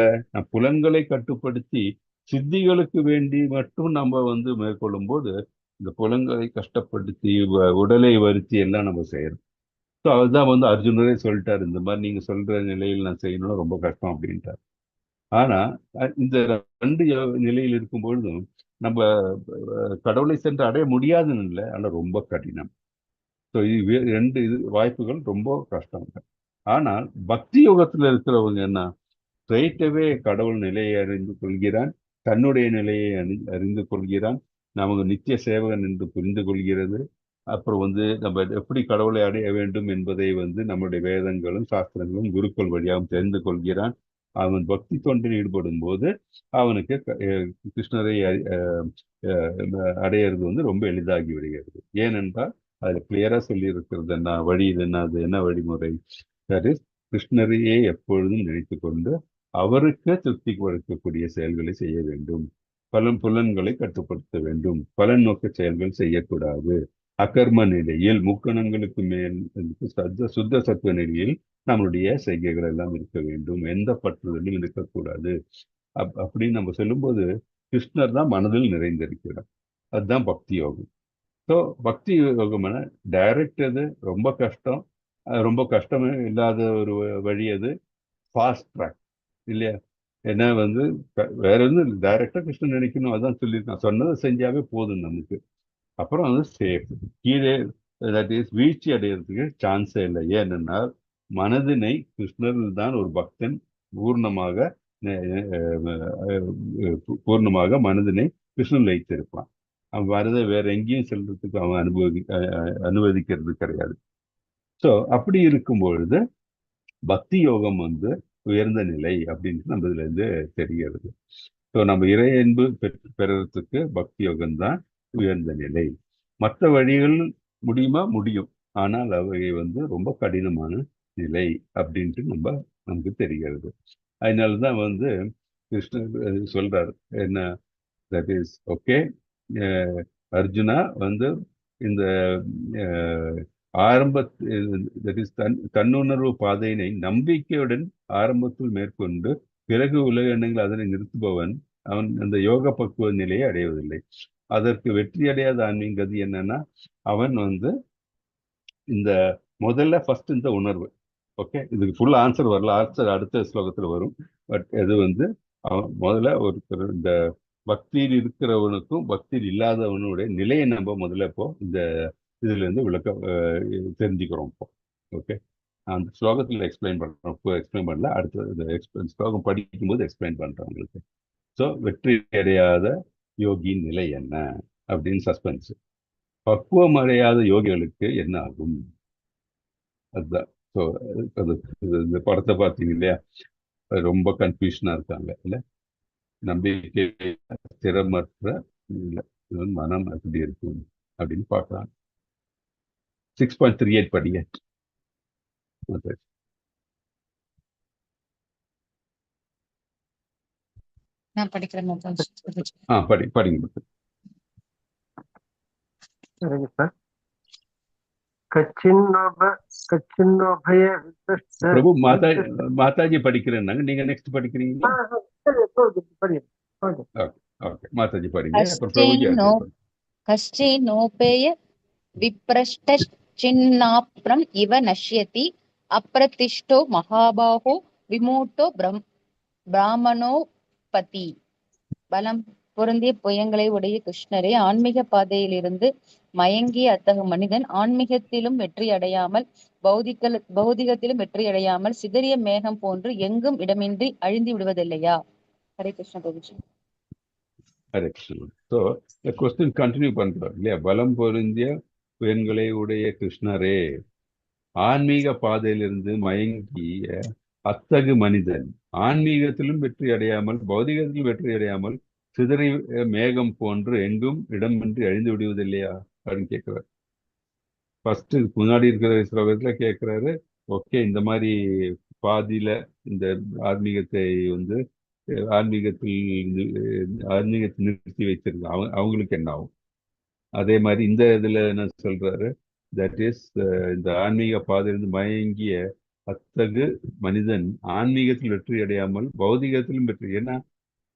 புலன்களை கட்டுப்படுத்தி சித்திகளுக்கு வேண்டி மட்டும் நம்ம வந்து மேற்கொள்ளும் போது இந்த புலன்களை கஷ்டப்படுத்தி உடலை வருத்தி எல்லாம் நம்ம செய்யறோம். ஸோ அதுதான் வந்து அர்ஜுனரே சொல்லிட்டாரு, இந்த மாதிரி நீங்க சொல்ற நிலையில் நான் செய்யணும்னா ரொம்ப கஷ்டம் அப்படின்ட்டார். ஆனா இந்த 2 நிலையில் இருக்கும் பொழுதும் நம்ம கடவுளை சென்று அடைய முடியாதுன்னு இல்லை, ஆனா ரொம்ப கடினம். ஸோ இது 2 வாய்ப்புகள் ரொம்ப கஷ்டம். ஆனால் பக்தி யோகத்துல இருக்கிறவங்க என்ன, ஸ்ட்ரைட்டவே கடவுள் நிலையை அறிந்து கொள்கிறான், தன்னுடைய நிலையை அறிந்து கொள்கிறான், நமக்கு நித்திய சேவகன் என்று புரிந்து கொள்கிறது. அப்புறம் வந்து நம்ம எப்படி கடவுளை அடைய வேண்டும் என்பதை வந்து நம்முடைய வேதங்களும் சாஸ்திரங்களும் குருக்கள் வழியாகவும் தெரிந்து கொள்கிறான். அவன் பக்தி தொண்டில் ஈடுபடும் போது அவனுக்கு கிருஷ்ணரை அடையிறது வந்து ரொம்ப எளிதாகி விடுகிறது. ஏனென்றால் அதுல கிளியரா சொல்லி இருக்கிறது என்ன வழி, இது என்ன, அது என்ன வழிமுறை, கிருஷ்ணரையே எப்பொழுதும் நினைத்து கொண்டு அவருக்கு திருப்தி கொடுக்கக்கூடிய செயல்களை செய்ய வேண்டும். புலன்களை கட்டுப்படுத்த வேண்டும். பலன் நோக்க செயல்கள் செய்யக்கூடாது. அகர்ம நிலையில் முக்கணங்களுக்கு மேல் சுத்த சத்துவ நிலையில் நம்மளுடைய செய்கைகள் எல்லாம் இருக்க வேண்டும். எந்த பற்றுதலும் இருக்கக்கூடாது. அப்படின்னு நம்ம சொல்லும்போது கிருஷ்ணர் தான் மனதில் நிறைந்திருக்கிறார். அதுதான் பக்தி யோகம். ஸோ பக்தி யோகம் டைரக்ட், அது ரொம்ப கஷ்டம். ரொம்ப கஷ்டமே இல்லாத ஒரு வழி அது. ஃபாஸ்ட் ட்ராக் இல்லையா. ஏன்னா வந்து வேற எதுவும் டைரக்டா கிருஷ்ணன் நினைக்கணும், அதான் சொல்லியிருக்கான். சொன்னதை செஞ்சாவே போதும் நமக்கு. அப்புறம் வந்து சேஃப். கீழே வீழ்ச்சி அடைகிறதுக்கு சான்ஸே இல்லை. ஏன்னா மனதினை கிருஷ்ணரில் தான் ஒரு பக்தன் பூர்ணமாக மனதினை கிருஷ்ணன் வைத்திருப்பான். அவன் வரதை வேற எங்கேயும் செல்றதுக்கு அவன் அனுமதிக்கிறது கிடையாது. ஸோ அப்படி இருக்கும் பொழுது பக்தி யோகம் வந்து உயர்ந்த நிலை அப்படின்னு நம்ம இதுல இருந்து தெரிகிறது. ஸோ நம்ம இறை அன்பு பெறறதுக்கு பக்தி யோகம் தான் உயர்ந்த நிலை. மற்ற வழிகள் முடியுமா? முடியும். ஆனால் அவை வந்து ரொம்ப கடினமான நிலை அப்படின்ட்டு நமக்கு தெரிகிறது. அதனாலதான் வந்து கிருஷ்ணர் சொல்றாரு என்ன, தட் இஸ் ஓகே அர்ஜுனா வந்து இந்த தன்னுணர்வு பாதையினை நம்பிக்கையுடன் ஆரம்பத்தில் மேற்கொண்டு பிறகு உலக எண்ணங்கள் அதனை நிறுத்துபவன் அவன் அந்த யோக பக்குவ நிலையை அடைவதில்லை. அதற்கு வெற்றி அடையாத ஆன்மீக கதி என்னன்னா, அவன் வந்து இந்த முதல்ல ஃபர்ஸ்ட் இந்த உணர்வு. ஓகே, இதுக்கு ஃபுல் ஆன்சர் வரல, ஆன்சர் அடுத்த ஸ்லோகத்துல வரும். பட் இது வந்து அவன் முதல்ல ஒருத்தர் இந்த பக்தியில் இருக்கிறவனுக்கும் பக்தியில் இல்லாதவனுடைய நிலையை நம்ம முதல்ல இப்போ இந்த இதுல இருந்து தெரிஞ்சுக்கிறோம் இப்போ. ஓகே, அந்த ஸ்லோகத்தில் எக்ஸ்பிளைன் பண்றோம், இப்போ எக்ஸ்பிளைன் பண்ணல, அடுத்த ஸ்லோகம் படிக்கும்போது எக்ஸ்பிளைன் பண்றேன் உங்களுக்கு. ஸோ வெற்றி அடையாத யோகியின் நிலை என்ன அப்படின்னு சஸ்பென்ஸ். பக்குவம் அடையாத யோகிகளுக்கு என்ன ஆகும், அதுதான். ஸோ அது இந்த படத்தை பார்த்தீங்க இல்லையா, ரொம்ப கன்ஃபியூஷனா இருக்காங்க இல்ல, நம்பிக்கை ஸ்திரமற்ற மனம் எப்படி இருக்கும் அப்படின்னு பார்க்கலாம். 6.38 படிங்க. நான் படிக்கிறேன் மாதாஜி. படிங்க. சரிங்க சார். கச்சின்னோபய விசிஷ்ட பிரபு மாதாஜி படிக்கிறேன்னாங்க, நீங்க நெக்ஸ்ட் படிக்கிறீங்களா? ஓகே, மாதாஜி படிங்க. அப்புறம் பிரபுஜி கஷ்டினோபேய விப்ரஷ்டச்சின்னாப்ரம் இவ நஷ்யதி அப்ரதிஷ்டோ மகாபாஹோ விமூட்டோ பிராமணோபதி. பலம் பொருந்திய புயங்களை உடைய கிருஷ்ணரே, ஆன்மீக பாதையிலிருந்து மயங்கிய அத்தகைய மனிதன் ஆன்மீகத்திலும் வெற்றி அடையாமல் பௌதிகத்திலும் வெற்றி அடையாமல் சிதறிய மேகம் போன்று எங்கும் இடமின்றி அழிந்து விடுவதில்லையா? Hare Krishna Prabhuji. Hare Krishnan. So question continue பண்றாரு இல்லையா, பலம் பொருந்திய புயன்களை உடைய கிருஷ்ணரே, ஆன்மீக பாதையிலிருந்து மயங்கிய அத்தகு மனிதன் ஆன்மீகத்திலும் வெற்றி அடையாமல் பௌதிகத்திலும் வெற்றி அடையாமல் சிதறி மேகம் போன்று எங்கும் இடமின்றி அழிந்து விடுவதில்லையா அப்படின்னு கேட்கிறாரு. ஃபர்ஸ்ட் முன்னாடி இருக்கிற ஸ்லோகத்துல கேட்கிறாரு, ஓகே இந்த மாதிரி பாதியில இந்த ஆன்மீகத்தை வந்து ஆன்மீகத்தை நிறுத்தி வச்சிருக்காங்க, அவங்களுக்கு என்ன ஆகும். அதே மாதிரி இந்த இதுல என்ன சொல்றாரு, தட் இஸ் இந்த ஆன்மீக பாதையிலிருந்து மயங்கிய அத்தகு மனிதன் ஆன்மீகத்தில் வெற்றி அடையாமல் பௌதிகத்திலும் வெற்றி, ஏன்னா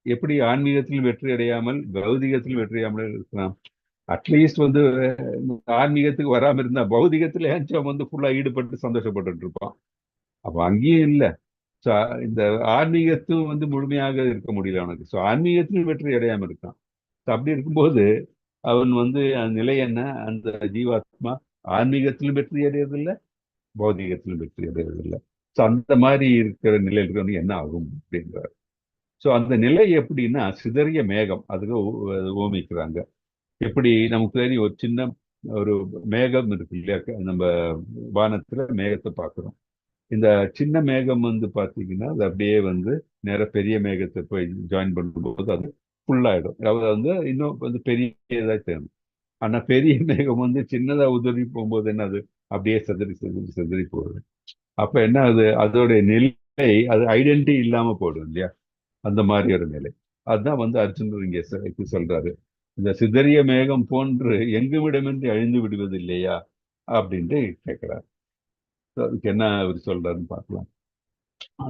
எப்படி ஆன்மீகத்திலும் வெற்றி அடையாமல் பௌதிகத்திலும் வெற்றி அடையாமல் இருக்கலாம். அட்லீஸ்ட் வந்து ஆன்மீகத்துக்கு வராம இருந்தா பௌதிகத்துல ஏன் வந்து ஃபுல்லா ஈடுபட்டு சந்தோஷப்பட்டு இருப்பான். அப்ப அங்கேயும் இல்லை. ஸோ இந்த ஆன்மீகத்தும் வந்து முழுமையாக இருக்க முடியல அவனுக்கு. ஸோ ஆன்மீகத்திலும் வெற்றி அடையாம இருக்கான். ஸோ அப்படி இருக்கும்போது அவன் வந்து அந்த நிலை என்ன, அந்த ஜீவாத்மா ஆன்மீகத்திலும் வெற்றி அடையறதில்லை, பௌதிகத்திலும் வெற்றி அடையறதில்லை. ஸோ அந்த மாதிரி இருக்கிற நிலையில் இருக்கிறவனுக்கு என்ன ஆகும் அப்படின்றார். ஸோ அந்த நிலை எப்படின்னா சிதறிய மேகம், அதுக்கு ஓமிக்கிறாங்க. எப்படி நமக்கு தெரியும், ஒரு சின்ன ஒரு மேகம் இருக்கு இல்லையா, நம்ம வானத்துல மேகத்தை பார்க்குறோம். இந்த சின்ன மேகம் வந்து பார்த்தீங்கன்னா அது அப்படியே வந்து நேர பெரிய மேகத்தை போய் ஜாயின் பண்ணும்போது அது ஃபுல்லாயிடும். அதாவது வந்து இன்னும் வந்து பெரியதாக தேடும். ஆனா பெரிய மேகம் வந்து சின்னதா உதறி போகும்போது என்ன, அது அப்படியே செதறி போகுது. அப்ப என்ன, அது அதோடைய நிலை, அது ஐடென்டிட்டி இல்லாம போடும் இல்லையா, அந்த மாதிரி ஒரு நிலை. அதுதான் வந்து அர்ஜுனர் இங்க சொல்றாரு, இந்த சிதறிய மேகம் போன்று எங்குமிடமின்றி அழிந்து விடுவது இல்லையா அப்படின்ட்டு கேட்கிறார். அதுக்கு என்ன அவர் சொல்றாருன்னு பார்க்கலாம்.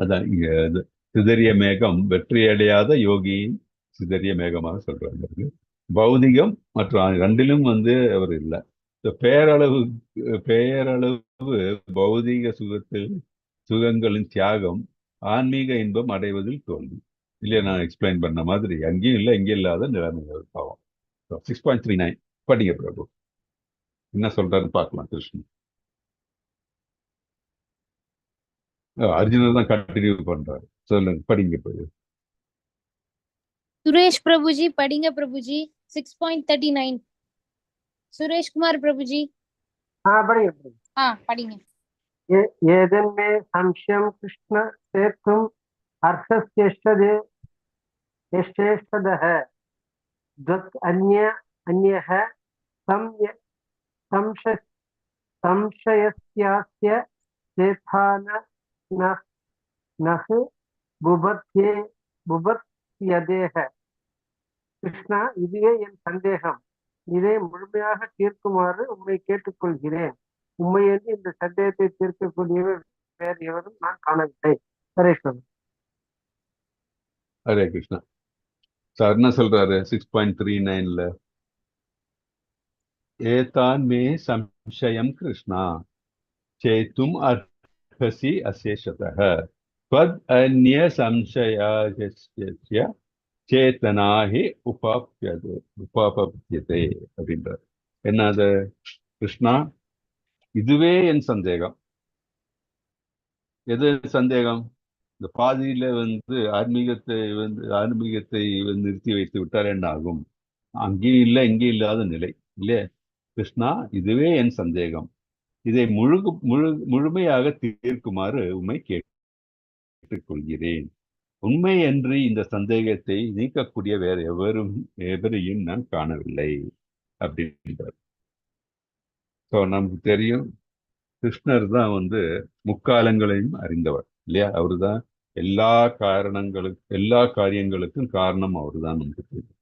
அதான் இங்க சிதறிய மேகம் வெற்றி அடையாத யோகியின் சிதறிய மேகமாக சொல்றாங்க. பௌதிகம் மற்றும் ரெண்டிலும் வந்து அவர் இல்லை. பேரளவு பௌதிக சுகங்களின் தியாகம் ஆன்மீக இன்பம் அடைவதில் தோல்வி இல்லையா. நான் எக்ஸ்பிளைன் பண்ண மாதிரி அங்கேயும் இல்லை இங்கேயும் இல்லாத நிலைமை பாவம். 6.39 படிங்க பிரபு, என்ன சொல்றாருன்னு பார்க்கலாம். கிருஷ்ணன் அர்ஜுனர் தான் கண்டினியூ பண்றாரு, சொல்லுங்க படிங்க போய். சுரேஷ் பிரபுஜி படிங்க பிரபுஜி. 6.39 சுரேஷ் குமார் பிரபுஜி. படிங்க. ஏதன்மே சம்சயம் கிருஷ்ண சேத்தும் அர்ஹஸ்யேஷ்டதः தத் அன்யः சம்சயஸ்யாஸ்ய சேதானः புபத்யதேஹ. கிருஷ்ணா, இதுவே என் சந்தேகம். இதை முழுமையாக தீர்க்குமாறு உம்மை கேட்டுக்கொள்கிறேன். உண்மையிலே இந்த சந்தேகத்தை தீர்க்கக்கூடியவர் வேறு எவரும் நான் காணவில்லை. ஹரே கிருஷ்ணா. ஹரே கிருஷ்ணா. சார் என்ன சொல்றாரு 6.39ல? एतान् मे संशयं कृष्णा चेतुम् अर्हसि अशेषतः त्वद् अन्य संशयास्य சேத்தனா ஹி உபாபத்தியதே அப்படின்றார். என்னது? கிருஷ்ணா, இதுவே என் சந்தேகம். எது சந்தேகம்? இந்த பாதியில ஆன்மீகத்தை நிறுத்தி வைத்து விட்டால் என்ன ஆகும்? அங்கேயும் இல்லை இங்கேயும் இல்லாத நிலை இல்லையே. கிருஷ்ணா, இதுவே என் சந்தேகம். இதை முழுமையாக தீர்க்குமாறு உம்மை கேட்டுக்கொள்கிறேன். உண்மை என்று இந்த சந்தேகத்தை நீக்கக்கூடிய வேற எவரையும் நான் காணவில்லை அப்படின்றார். ஸோ நமக்கு தெரியும், கிருஷ்ணர் தான் முக்காலங்களையும் அறிந்தவர் இல்லையா. அவரு தான் எல்லா காரியங்களுக்கும் காரணம் அவரு தான். நமக்கு தெரியும்.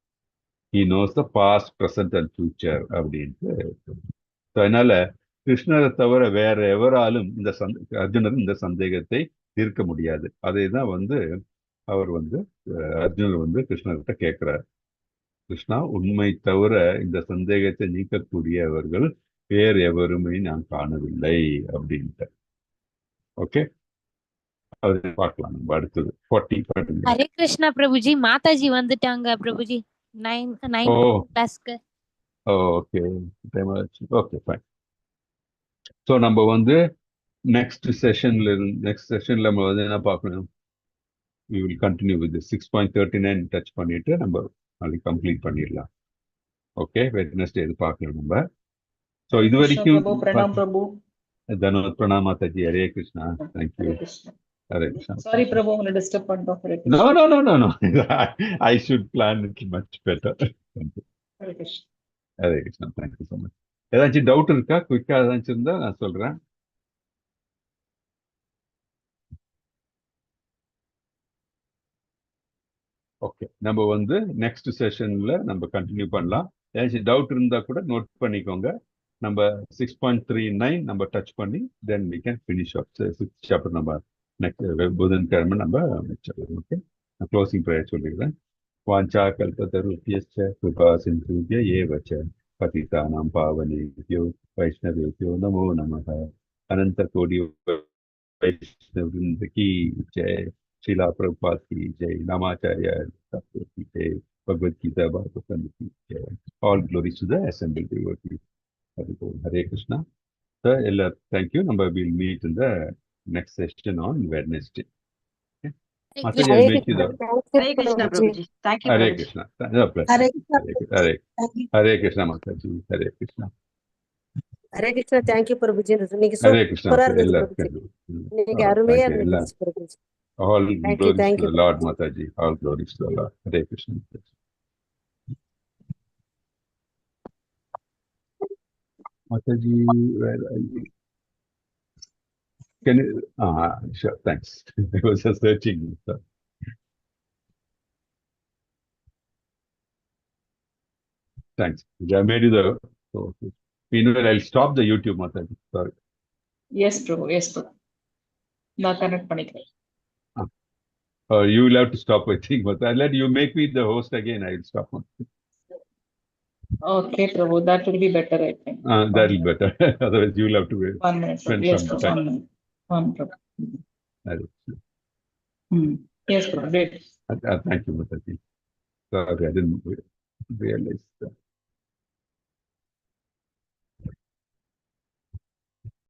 He knows the past, present and future அப்படின்ட்டு. அதனால கிருஷ்ணரை தவிர வேற எவராலும் அர்ஜுனர் இந்த சந்தேகத்தை தீர்க்க முடியாது. அதை தான் அவர் அர்ஜுனர் கிருஷ்ணர்கிட்ட கேட்கிறார். கிருஷ்ணா, உண்மை தவிர இந்த சந்தேகத்தை நீக்கக்கூடியவர்கள் வேறு எவருமே நான் காணவில்லை அப்படின்ட்டு. ஓகே, அது பார்க்கலாம் நம்ம அடுத்தது 40. ஹரே கிருஷ்ணா பிரபுஜி, மாதாஜி வந்துட்டாங்க பிரபுஜி. 9 கிளாஸ்க்கு. ஓகே, டைம் ஆச்சு. Okay, fine. ஸோ நம்ம நெக்ஸ்ட் செஷன்ல நம்ம என்ன பார்க்கணும்? we will continue with the 6.39 touch பண்ணிட்டு நம்ம நாளைக்கு கம்ப்ளீட் பண்ணிடலாம். ஓகே, வெட்னஸ்டே இது பார்க்கலாம் நம்ம. ஸோ இது வரைக்கும் தனோத் பிரணாம் மாதாஜி. ஹரே கிருஷ்ணா. தேங்க்யூ. ஹரே கிருஷ்ணா. சாரி பிரபு, உங்களை டிஸ்டர்ப் பண்ணிட்டோம். No. I should plan it much better. Hare Krishna. Hare Krishna. Thank you so much. ஏதாச்சும் டவுட் இருக்கா? குயிக்கா ஏதாச்சும் இருந்தா நான் சொல்றேன். ஓகே, நம்ம நெக்ஸ்ட் செஷன்ல நம்ம கண்டினியூ பண்ணலாம். ஏதாச்சும் டவுட் இருந்தா கூட நோட் பண்ணிக்கோங்க. நம்ம 6.39 நம்ம டச் பண்ணி தென் we can finish up 6th chapter. நம்ம நெக்ஸ்ட் புதன்கிழமை நம்ம முடிச்சிடலாம். ஓகே, நான் க்ளோசிங் ப்ரேயர் சொல்லிடுறேன். வாஞ்சா கல்பதருப்யஸ்ச கிருபா சிந்துப்ய ஏவ ச பதிதானாம் பாவனேப்யோ வைஷ்ணவேப்யோ நமோ நமः. अनंत कोटि वैष्णव वृंद की जय. श्रीला प्रभुपाद की जय. नामाचार्य की जय. भगवद गीता भागवतम की जय. All glories to the assembled devotees. Hare Krishna. So, thank you. Number will meet in the next session on Wednesday. Okay. Mataji, I'll make you the Hare Krishna Prabhuji. Thank you. Hare Prabhuji. Krishna. No, bless Hare you. Krishna. Hare Krishna Mataji. Hare Krishna. Hare Krishna. Thank you Prabhuji. இன்னைக்கு Hare Krishna. சூப்பரா இருந்தது பிரபுஜி. இன்னைக்கு அருமையா Thank you. இருந்துச்சு Prabhuji. All Thank you, glories to the Lord Prabhuji. Mataji. All glories to the Lord. Hare Krishna. Mataji, where are you? Can you? Sure. Thanks. I was just searching. So. Thanks. I made you the. So, meanwhile, I'll stop the YouTube, Mataji. Sorry. Yes Prabhu, yes Prabhu. நான் connect பண்ணிக்கிறேன். You will have to stop, I think. But I'll let you make me the host again. I will stop. Okay, Prabhu, that will be better, I think. That will be better. Otherwise, you will have to wait. 1 minute. Spend Yes, some Prabhu. time. 1 minute. 1 Prabhu. Yes, Prabhu. Great. Thank you, Mataji. Sorry, I didn't realize that.